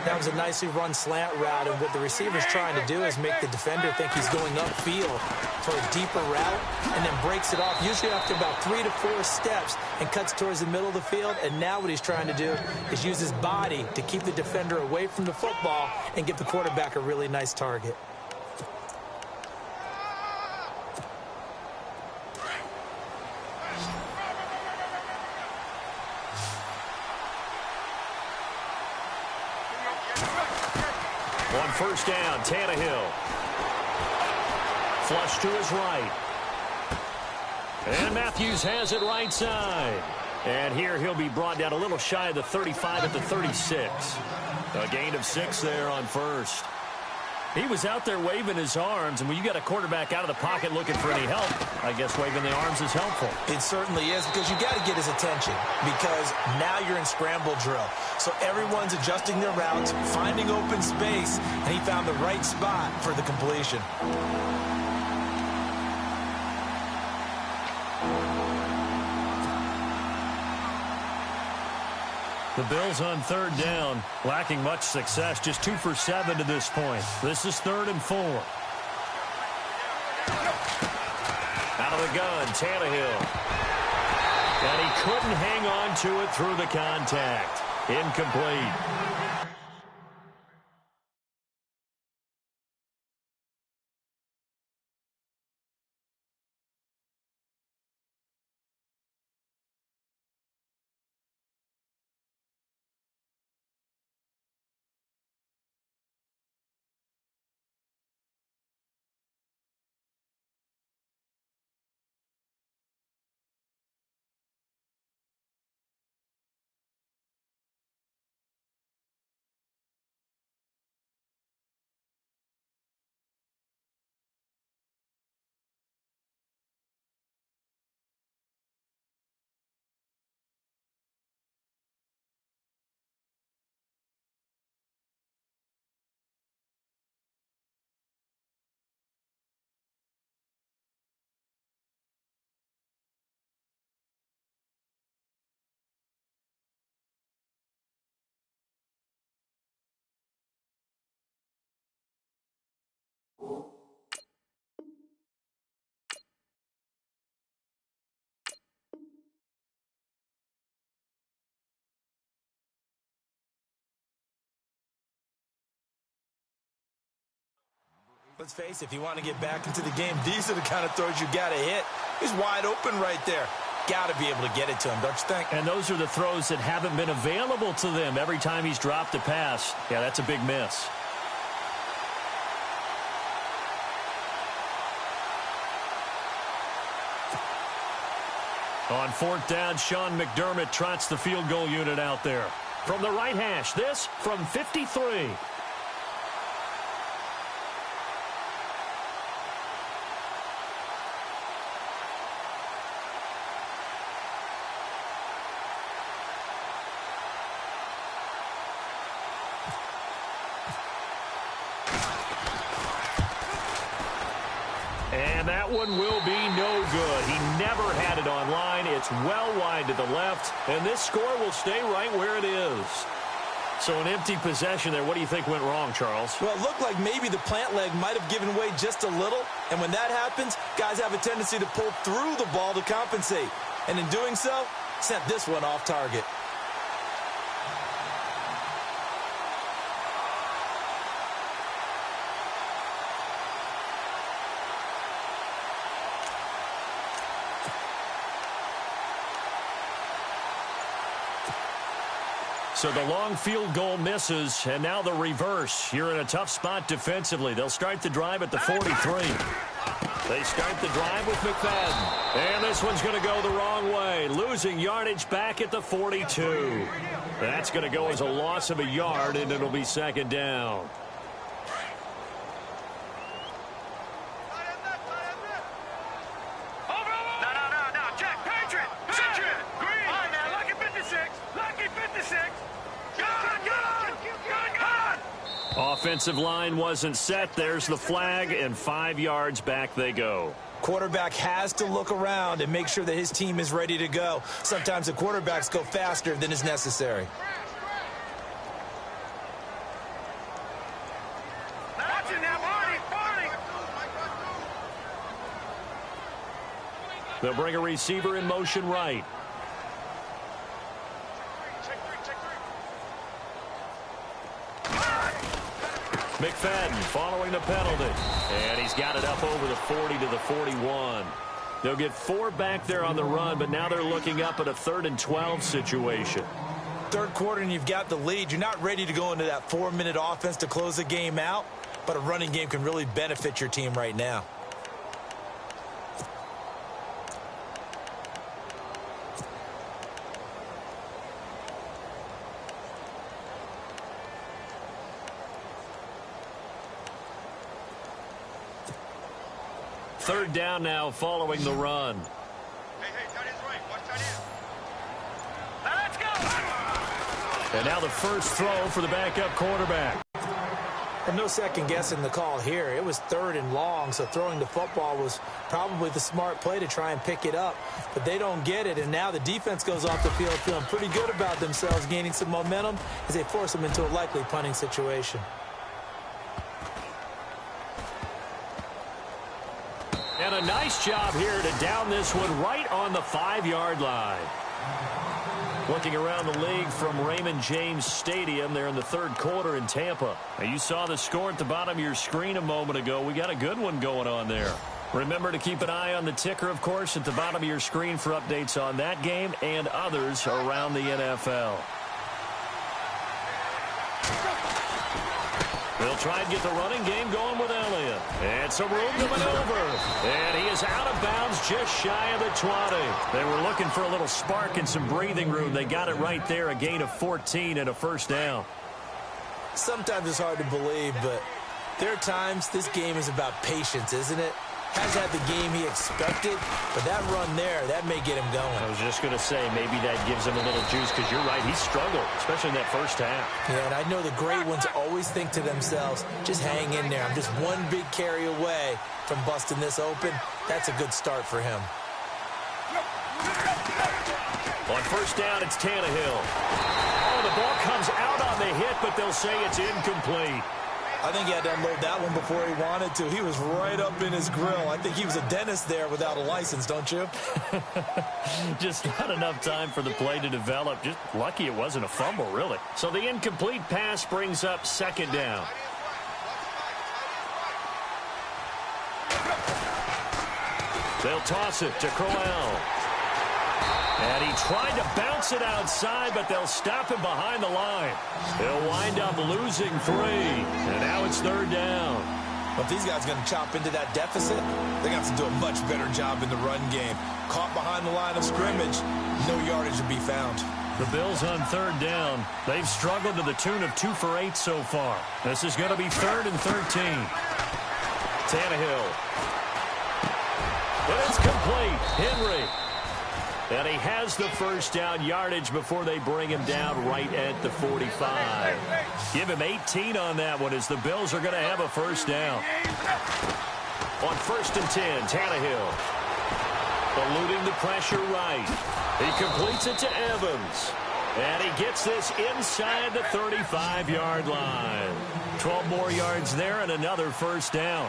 That was a nicely run slant route, and what the receiver's trying to do is make the defender think he's going upfield for a deeper route and then breaks it off, usually after about 3 to 4 steps, and cuts towards the middle of the field. And now what he's trying to do is use his body to keep the defender away from the football and give the quarterback a really nice target. On first down, Tannehill. Flush to his right. And Matthews has it right side. And here he'll be brought down a little shy of the 35 at the 36. A gain of 6 there on first. He was out there waving his arms, and when you got a quarterback out of the pocket looking for any help, I guess waving the arms is helpful. It certainly is, because you got to get his attention, because now you're in scramble drill. So everyone's adjusting their routes, finding open space, and he found the right spot for the completion. The Bills on third down, lacking much success, just 2 for 7 to this point. This is 3rd and 4. Out of the gun, Tannehill. And he couldn't hang on to it through the contact. Incomplete. Let's face it, if you want to get back into the game, these are the kind of throws you got to hit. He's wide open right there. Got to be able to get it to him, don't you think? And those are the throws that haven't been available to them every time he's dropped a pass. Yeah, that's a big miss. On 4th down, Sean McDermott trots the field goal unit out there. From the right hash, this from 53. And that one will be no good. He never had it on line. It's well wide to the left, and this score will stay right where it is. So an empty possession there. What do you think went wrong, Charles? Well, it looked like maybe the plant leg might have given way just a little, and when that happens, guys have a tendency to pull through the ball to compensate, and in doing so, sent this one off target. So the long field goal misses, and now the reverse. You're in a tough spot defensively. They'll start the drive at the 43. They start the drive with McFadden. And this one's going to go the wrong way, losing yardage back at the 42. That's going to go as a loss of a yard, and it'll be second down. Offensive line wasn't set. There's the flag, and 5 yards back they go. Quarterback has to look around and make sure that his team is ready to go. Sometimes the quarterbacks go faster than is necessary. They'll bring a receiver in motion right. McFadden following the penalty. And he's got it up over the 40 to the 41. They'll get 4 back there on the run, but now they're looking up at a 3rd and 12 situation. Third quarter and you've got the lead. You're not ready to go into that 4-minute offense to close the game out, but a running game can really benefit your team right now. Third down now following the run. Hey, tight end's right. Watch tight end. Let's go! And now the first throw for the backup quarterback. And no second guessing the call here. It was 3rd and long, so throwing the football was probably the smart play to try and pick it up. But they don't get it, and now the defense goes off the field feeling pretty good about themselves, gaining some momentum as they force them into a likely punting situation. And a nice job here to down this one right on the 5-yard line. Looking around the league from Raymond James Stadium, they're in the 3rd quarter in Tampa. Now, you saw the score at the bottom of your screen a moment ago. We got a good one going on there. Remember to keep an eye on the ticker, of course, at the bottom of your screen for updates on that game and others around the NFL. They'll try and get the running game going with Elliott. And some room to maneuver. And he is out of bounds just shy of the 20. They were looking for a little spark and some breathing room. They got it right there, a gain of 14 and a first down. Sometimes it's hard to believe, but there are times this game is about patience, isn't it? Has had the game he expected, but that run there, that may get him going. I was just going to say, maybe that gives him a little juice, because you're right, he struggled, especially in that first half. Yeah, and I know the great ones always think to themselves, just hang in there. I'm just one big carry away from busting this open. That's a good start for him. On first down, it's Tannehill. Oh, the ball comes out on the hit, but they'll say it's incomplete. I think he had to unload that one before he wanted to. He was right up in his grill. I think he was a dentist there without a license, don't you? Just not enough time for the play to develop. Just lucky it wasn't a fumble, really. So the incomplete pass brings up second down. They'll toss it to Crowell. And he tried to bounce it outside, but they'll stop him behind the line. They'll wind up losing 3. And now it's third down. But if these guys are going to chop into that deficit, they're going to have to do a much better job in the run game. Caught behind the line of scrimmage, no yardage to be found. The Bills on third down. They've struggled to the tune of 2 for 8 so far. This is going to be 3rd and 13. Tannehill. And it's complete. Henry. And he has the first down yardage before they bring him down right at the 45. Give him 18 on that one as the Bills are going to have a first down. On 1st and 10, Tannehill. Eluding the pressure right. He completes it to Evans. And he gets this inside the 35-yard line. 12 more yards there and another first down.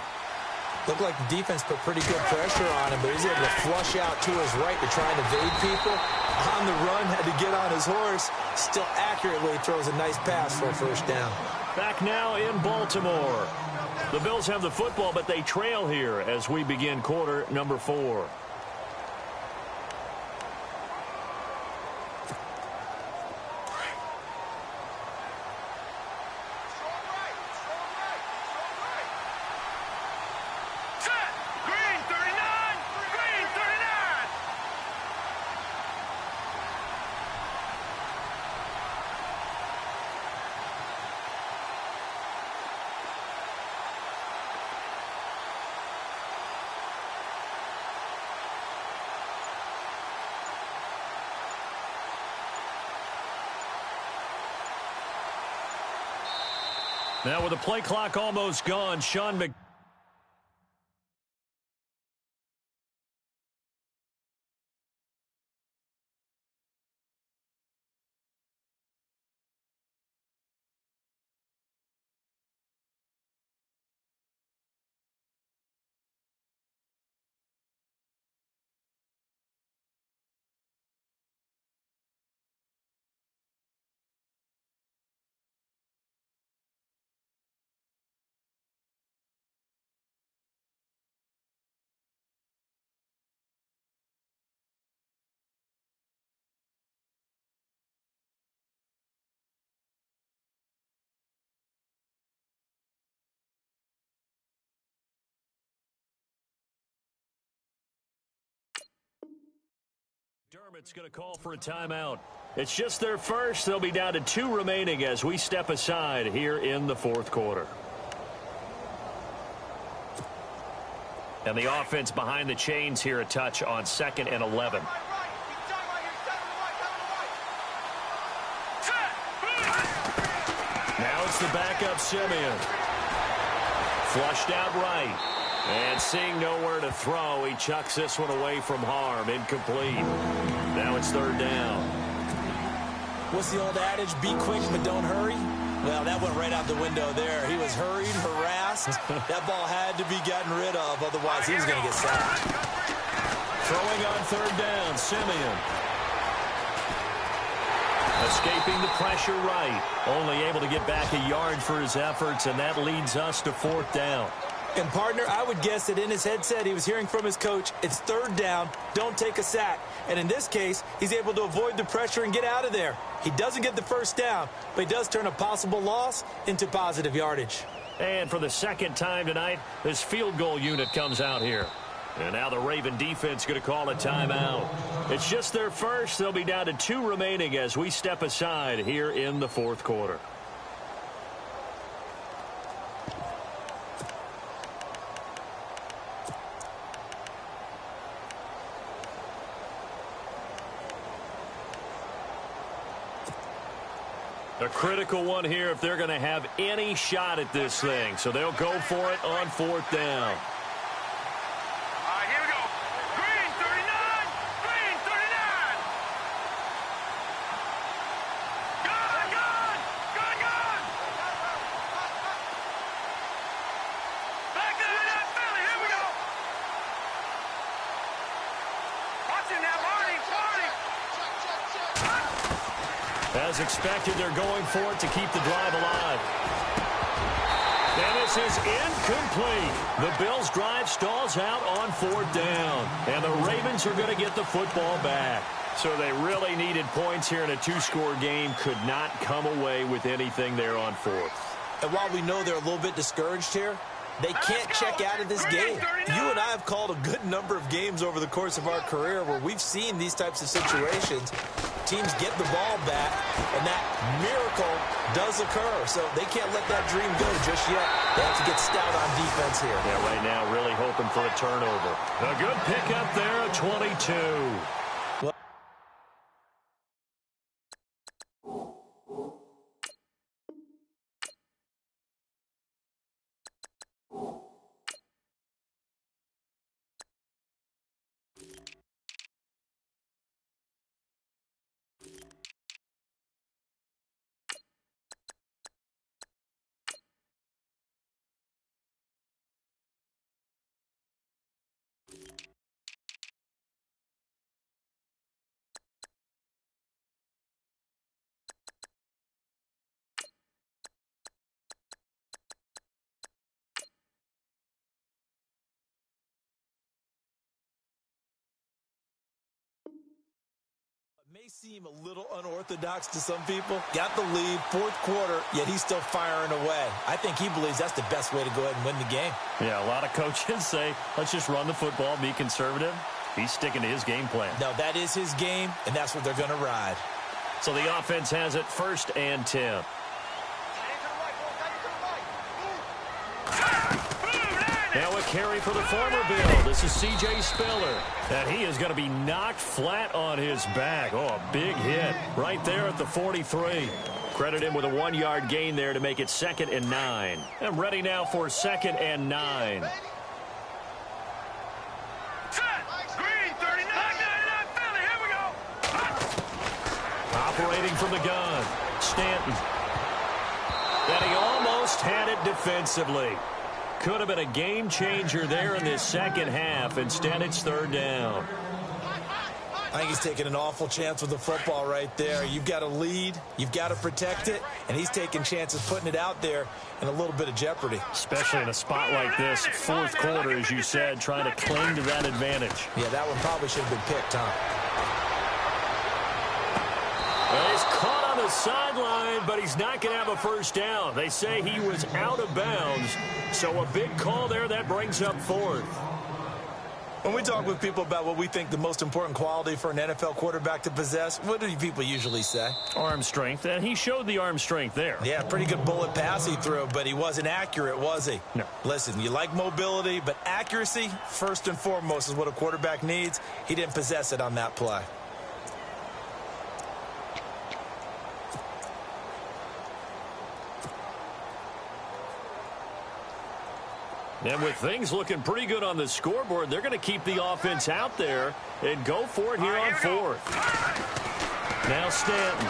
Looked like the defense put pretty good pressure on him, but he's able to flush out to his right to try and evade people. On the run, had to get on his horse. Still accurately throws a nice pass for a first down. Back now in Baltimore. The Bills have the football, but they trail here as we begin quarter number 4. Now with the play clock almost gone, Sean Mc... Dermott's going to call for a timeout. It's just their first. They'll be down to 2 remaining as we step aside here in the 4th quarter. And the offense behind the chains here a touch on 2nd and 11. Now it's the backup Simeon. Flushed out right. And seeing nowhere to throw, he chucks this one away from harm. Incomplete. Now it's 3rd down. What's the old adage? Be quick, but don't hurry? Well, that went right out the window there. He was hurried, harassed. That ball had to be gotten rid of, otherwise he was going to get sacked. Throwing on 3rd down, Simeon. Escaping the pressure right. Only able to get back a yard for his efforts, and that leads us to 4th down. And, partner, I would guess that in his headset he was hearing from his coach, it's 3rd down, don't take a sack. And in this case, he's able to avoid the pressure and get out of there. He doesn't get the first down, but he does turn a possible loss into positive yardage. And for the 2nd time tonight, this field goal unit comes out here. And now the Raven defense going to call a timeout. It's just their first. They'll be down to 2 remaining as we step aside here in the 4th quarter. A critical one here if they're going to have any shot at this thing. So they'll go for it on 4th down. All right, here we go. Green, 39. Green, 39. Gun, gun. Gun, gun. Back to that Philly. Here we go. Watch it now, Marty. Marty. As expected, they're going for it to keep the drive alive. And this is incomplete. The Bills' drive stalls out on 4th down. And the Ravens are going to get the football back. So they really needed points here in a 2-score game. Could not come away with anything there on 4th. And while we know they're a little bit discouraged here, they can't check out of this game. You and I have called a good number of games over the course of our career where we've seen these types of situations. teams get the ball back, and that miracle does occur. So they can't let that dream go just yet. They have to get stout on defense here. Yeah, right now really hoping for a turnover. A good pickup there at 22. May seem a little unorthodox to some people. Got the lead, fourth quarter, yet he's still firing away. I think he believes that's the best way to go ahead and win the game. Yeah, a lot of coaches say, let's just run the football, be conservative. He's sticking to his game plan. No, that is his game, and that's what they're going to ride. So the offense has it 1st and 10. Now a carry for the former Bill. This is C.J. Spiller. And he is going to be knocked flat on his back. Oh, a big hit right there at the 43. Credit him with a 1-yard gain there to make it 2nd and 9. And ready now for 2nd and 9. Operating from the gun, Stanton. And he almost had it defensively. Could have been a game changer there in this second half. Instead, it's 3rd down. I think he's taking an awful chance with the football right there. You've got a lead, you've got to protect it, and he's taking chances putting it out there in a little bit of jeopardy. Especially in a spot like this, 4th quarter, as you said, trying to cling to that advantage. Yeah, that one probably should have been picked, huh? Well, he's caught on the sideline, but he's not going to have a 1st down. They say he was out of bounds, so a big call there. That brings up 4th. When we talk with people about what we think the most important quality for an NFL quarterback to possess, what do people usually say? Arm strength, and he showed the arm strength there. Yeah, pretty good bullet pass he threw, but he wasn't accurate, was he? No. Listen, you like mobility, but accuracy, first and foremost, is what a quarterback needs. He didn't possess it on that play. And with things looking pretty good on the scoreboard, they're going to keep the offense out there and go for it here on 4th. Now Stanton.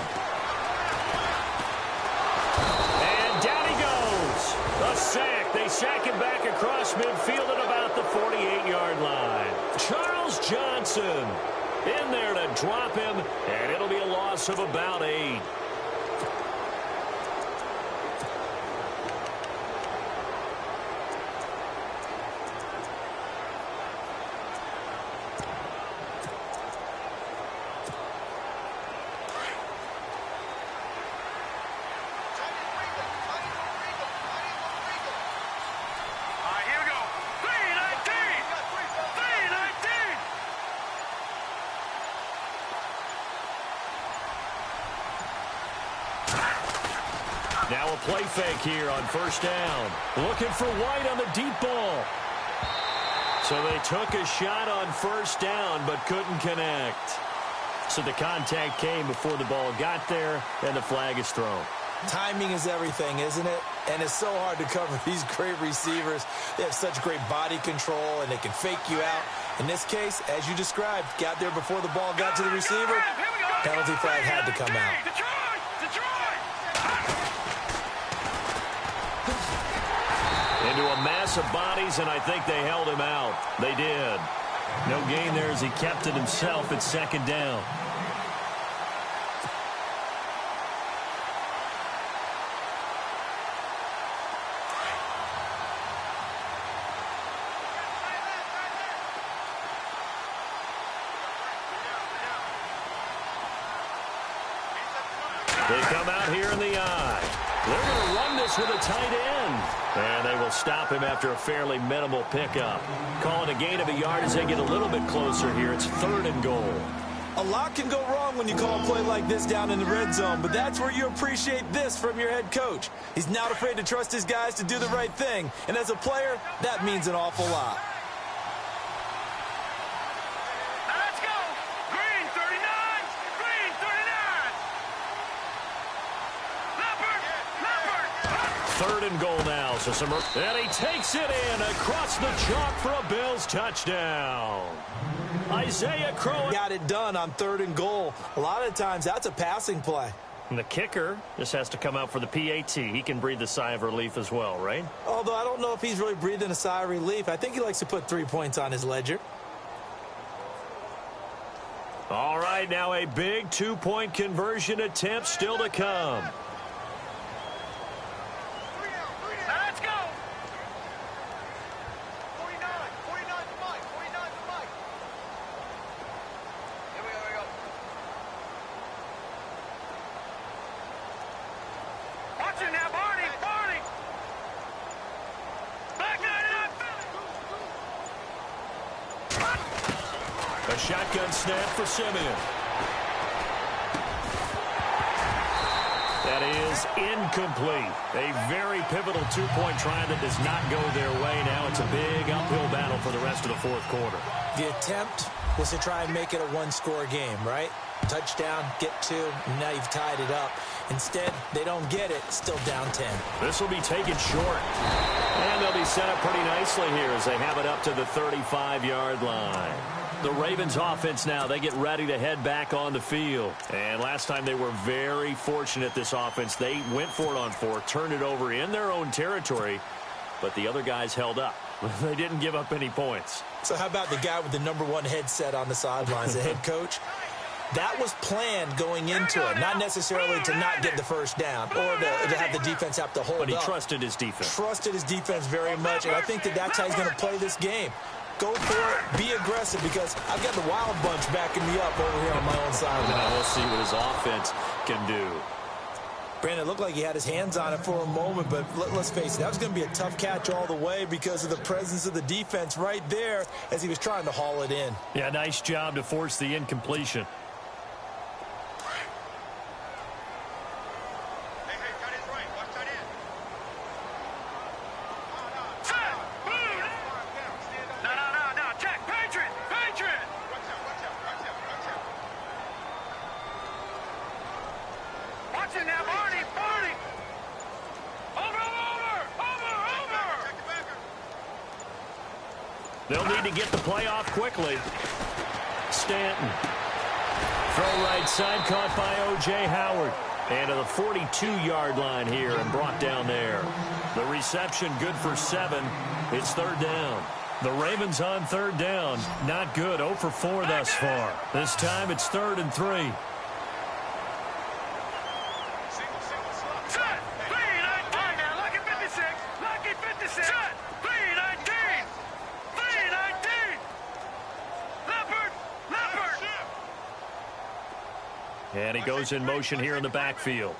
And down he goes. A sack. They sack him back across midfield at about the 48-yard line. Charles Johnson in there to drop him, and it'll be a loss of about 8. Now a play fake here on 1st down. Looking for White on the deep ball. So they took a shot on 1st down but couldn't connect. So the contact came before the ball got there, and the flag is thrown. Timing is everything, isn't it? And it's so hard to cover these great receivers. They have such great body control, and they can fake you out. In this case, as you described, got there before the ball got to the receiver. Penalty flag had to come out. Into a mass of bodies, and I think they held him out. They did. No gain there as he kept it himself at 2nd down. They come out here in the eye. They're going to run this with a tight end. And they will stop him after a fairly minimal pickup. Calling a gain of a yard as they get a little bit closer here. It's 3rd and goal. A lot can go wrong when you call a play like this down in the red zone, but that's where you appreciate this from your head coach. He's not afraid to trust his guys to do the right thing, and as a player, that means an awful lot. Now let's go. Green 39. Green 39. Leopard. Third and goal now. And he takes it in across the chalk for a Bills touchdown. Isaiah Crowe Got it done on 3rd and goal. A lot of times, that's a passing play. And the kicker just has to come out for the PAT. He can breathe a sigh of relief as well, right? Although I don't know if he's really breathing a sigh of relief. I think he likes to put 3 points on his ledger. All right, now a big 2-point conversion attempt still to come. Now let's go. 49. 49 to Mike. 49 to Mike. Here we go. Watch it now, Barney. Back 99. A shotgun snap for Simeon. That is incomplete. A very pivotal 2-point try that does not go their way. Now it's a big uphill battle for the rest of the 4th quarter. The attempt was to try and make it a 1-score game, right? Touchdown, get 2, and now you've tied it up. Instead, they don't get it, still down 10. This will be taken short. And they'll be set up pretty nicely here as they have it up to the 35-yard line. The Ravens offense now, they get ready to head back on the field. And last time they were very fortunate, this offense. They went for it on 4, turned it over in their own territory, but the other guys held up. They didn't give up any points. So how about the guy with the #1 headset on the sidelines, the head coach? That was planned going into it, not necessarily to not get the first down or to have the defense have to hold up. But he trusted his defense. Trusted his defense very much, and I think that's how he's going to play this game. Go for it, be aggressive, because I've got the wild bunch backing me up over here on my own side. Now we'll see what his offense can do. Brandon, it looked like he had his hands on it for a moment, but let's face it, that was going to be a tough catch all the way because of the presence of the defense right there as he was trying to haul it in. Yeah, nice job to force the incompletion. They'll need to get the play off quickly. Stanton. Throw right side, caught by O.J. Howard. And to the 42-yard line here and brought down there. The reception good for 7. It's 3rd down. The Ravens on 3rd down. Not good. 0 for 4 thus far. This time it's 3rd and 3. And he goes in motion here in the backfield.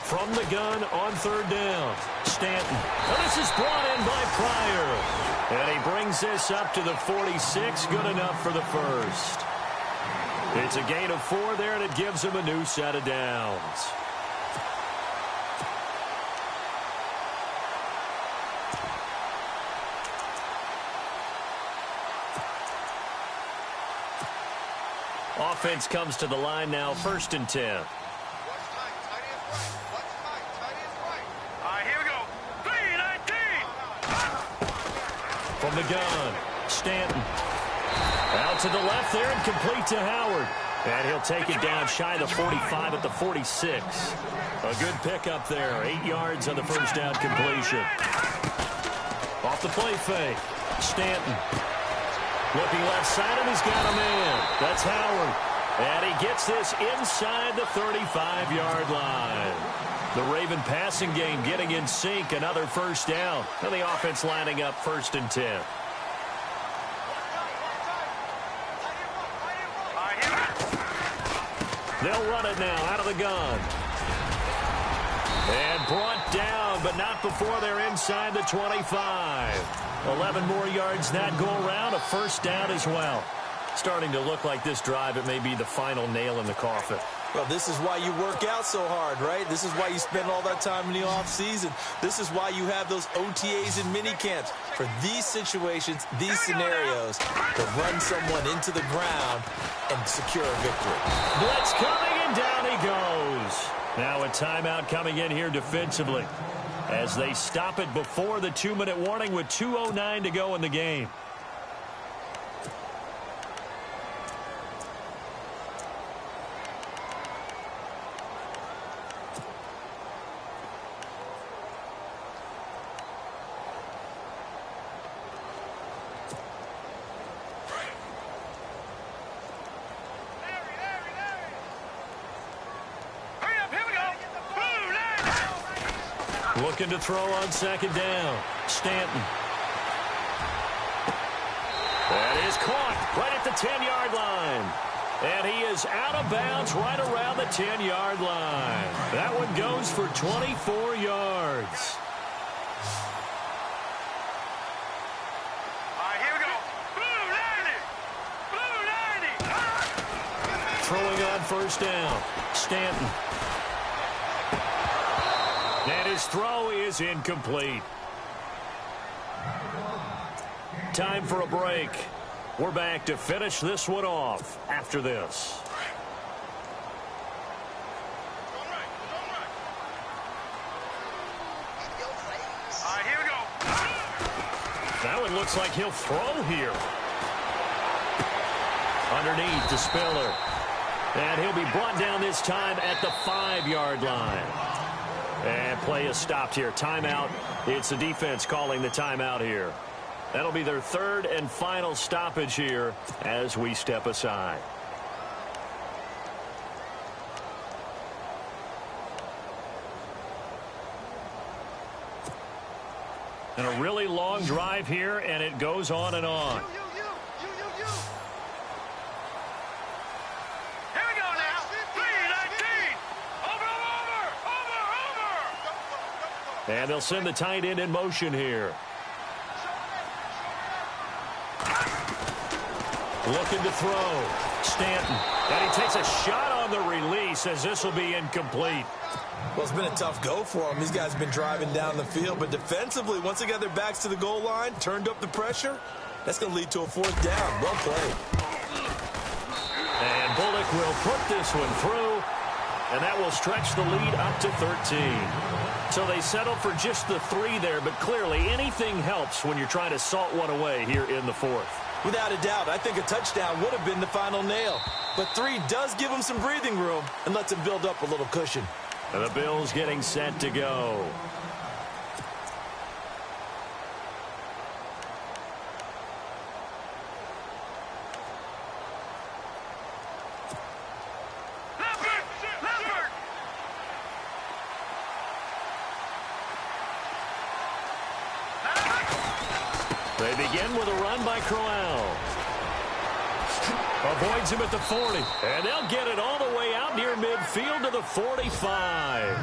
From the gun on 3rd down, Stanton. Now this is brought in by Pryor. And he brings this up to the 46. Good enough for the first. It's a gain of 4 there, and it gives him a new set of downs. Offense comes to the line now, 1st and 10. Here we go. 3-19. From the gun, Stanton. Out to the left there and complete to Howard. And he'll take it down shy of the 45 at the 46. A good pickup there. 8 yards on the first down completion. Off the play fake. Stanton. Looking left side, and he's got a man. That's Howard. And he gets this inside the 35-yard line. The Raven passing game getting in sync. Another first down. And the offense lining up 1st and 10. They'll run it now out of the gun. And brought down down, but not before they're inside the 25. 11 more yards that go around, a first down as well. Starting to look like this drive, it may be the final nail in the coffin. Well, this is why you work out so hard, right? This is why you spend all that time in the offseason. This is why you have those OTAs and mini camps. For these situations, these scenarios, to run someone into the ground and secure a victory. Blitz coming, and down he goes. Now a timeout coming in here defensively as they stop it before the 2-minute warning with 2:09 to go in the game. Looking to throw on second down. Stanton. That is caught right at the 10-yard line. And he is out of bounds right around the 10-yard line. That one goes for 24 yards. All right, here we go. Blue 90. Blue 90. Throwing on first down. Stanton. And his throw is incomplete. Time for a break. We're back to finish this one off after this. All right, here we go. That one looks like he'll throw here. Underneath to Spiller. And he'll be brought down this time at the 5-yard line. And play is stopped here. Timeout. It's the defense calling the timeout here. That'll be their third and final stoppage here as we step aside. And a really long drive here, and it goes on and on. And they'll send the tight end in motion here. Looking to throw. Stanton. And he takes a shot on the release as this will be incomplete. Well, it's been a tough go for him. These guys have been driving down the field. But defensively, once they got their backs to the goal line, turned up the pressure, that's going to lead to a fourth down. Well played. And Bullock will put this one through. And that will stretch the lead up to 13. So they settle for just the 3 there, but clearly anything helps when you're trying to salt one away here in the fourth. Without a doubt, I think a touchdown would have been the final nail. But 3 does give them some breathing room and lets them build up a little cushion. And the Bills getting set to go. They begin with a run by Crowell. Avoids him at the 40. And they'll get it all the way out near midfield to the 45.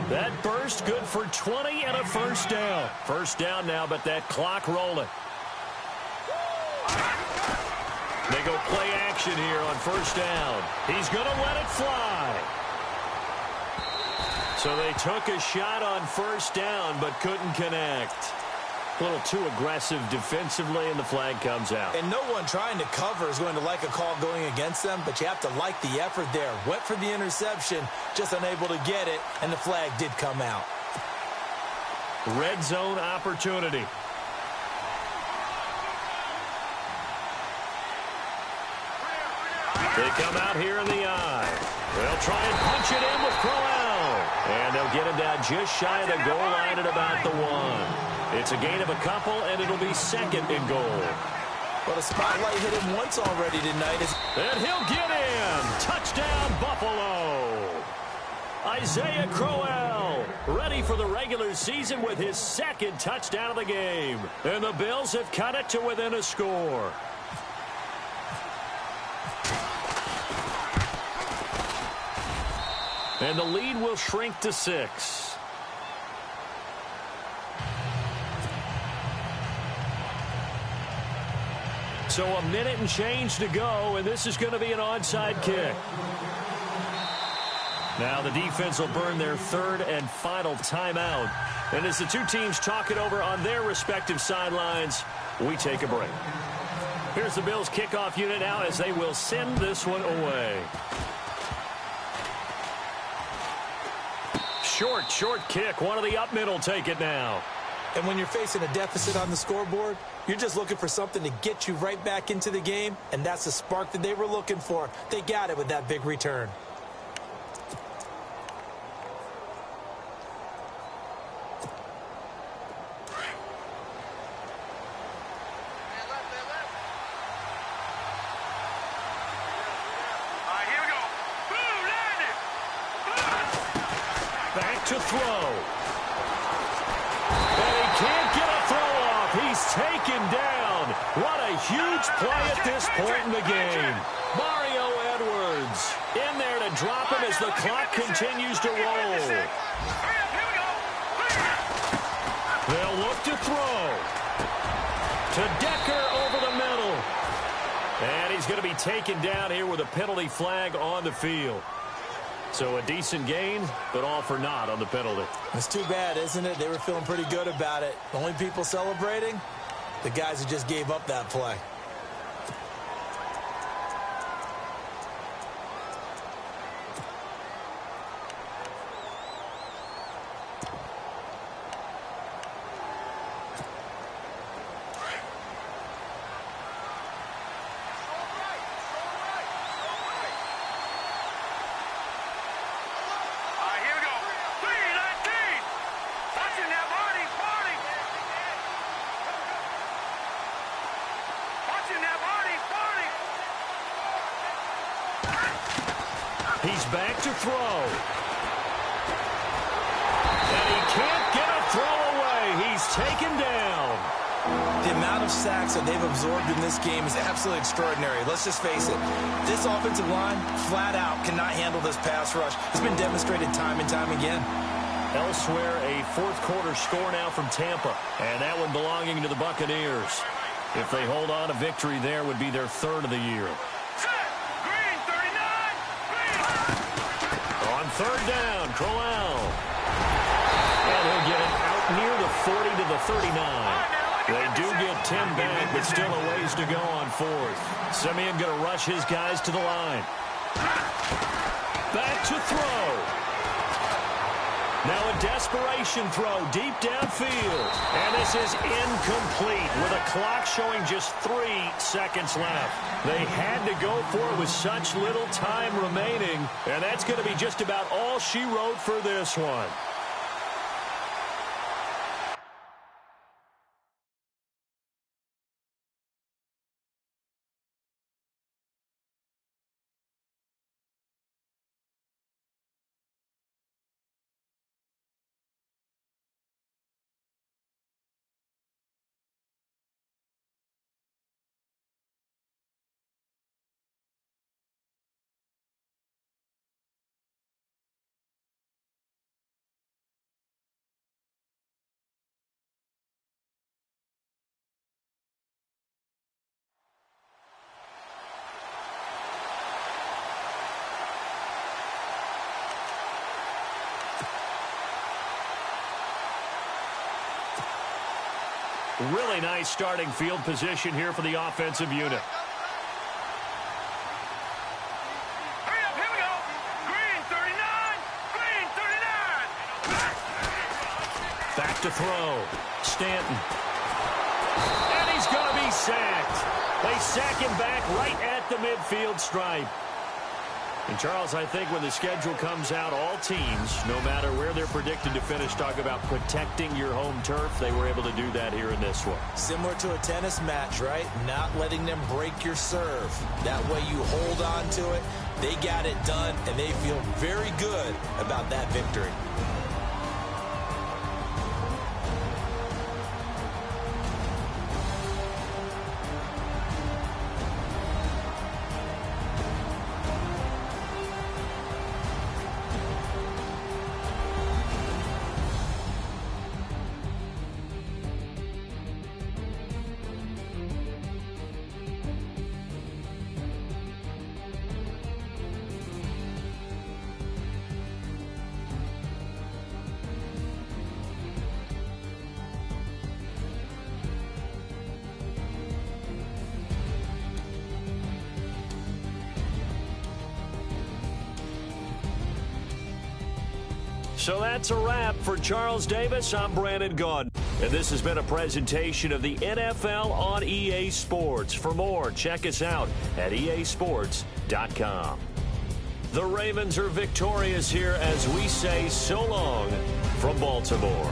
That burst good for 20 and a first down. First down now, but that clock rolling. They go play action here on first down. He's going to let it fly. So they took a shot on first down, but couldn't connect. A little too aggressive defensively, and the flag comes out. And no one trying to cover is going to like a call going against them, but you have to like the effort there. Went for the interception, just unable to get it, and the flag did come out. Red zone opportunity. They come out here in the eye. They'll try and punch it in with Crowell. And they'll get him down just shy of the goal line at about the 1. It's a gain of a couple, and it'll be second and goal. But a spotlight hit him once already tonight. And he'll get in. Touchdown, Buffalo. Isaiah Crowell ready for the regular season with his second touchdown of the game. And the Bills have cut it to within a score. And the lead will shrink to 6. So a minute and change to go, and this is going to be an onside kick. Now the defense will burn their third and final timeout. And as the two teams talk it over on their respective sidelines, we take a break. Here's the Bills kickoff unit now as they will send this one away. Short kick. One of the up mid will take it now. And when you're facing a deficit on the scoreboard, you're just looking for something to get you right back into the game, and that's the spark that they were looking for. They got it with that big return. Back to throw. And he can't get a throw off. He's taken down. What a huge play at this point in the game. Mario Edwards in there to drop him as the clock continues to roll. They'll look to throw. To Decker over the middle. And he's going to be taken down here with a penalty flag on the field. So a decent gain, but all for naught on the penalty. It's too bad, isn't it? They were feeling pretty good about it. The only people celebrating, the guys who just gave up that play. He's back to throw. And he can't get a throw away. He's taken down. The amount of sacks that they've absorbed in this game is absolutely extraordinary. Let's just face it. This offensive line, flat out, cannot handle this pass rush. It's been demonstrated time and time again. Elsewhere, a fourth quarter score now from Tampa. And that one belonging to the Buccaneers. If they hold on, a victory there would be their third of the year. On third down, Crowell. And he'll get it out near the 40 to the 39. They do get Tim back, but still a ways to go on fourth. Simeon going to rush his guys to the line. Back to throw. Now a desperation throw deep downfield. And this is incomplete with a clock showing just 3 seconds left. They had to go for it with such little time remaining. And that's going to be just about all she wrote for this one. Really nice starting field position here for the offensive unit. Hurry up, here we go. Green 39. Green 39. Back to throw. Stanton. And he's going to be sacked. They sack him back right at the midfield stripe. And, Charles, I think when the schedule comes out, all teams, no matter where they're predicted to finish, talk about protecting your home turf. They were able to do that here in this one. Similar to a tennis match, right? Not letting them break your serve. That way you hold on to it. They got it done, and they feel very good about that victory. So that's a wrap. For Charles Davis, I'm Brandon Gaudin. And this has been a presentation of the NFL on EA Sports. For more, check us out at easports.com. The Ravens are victorious here as we say so long from Baltimore.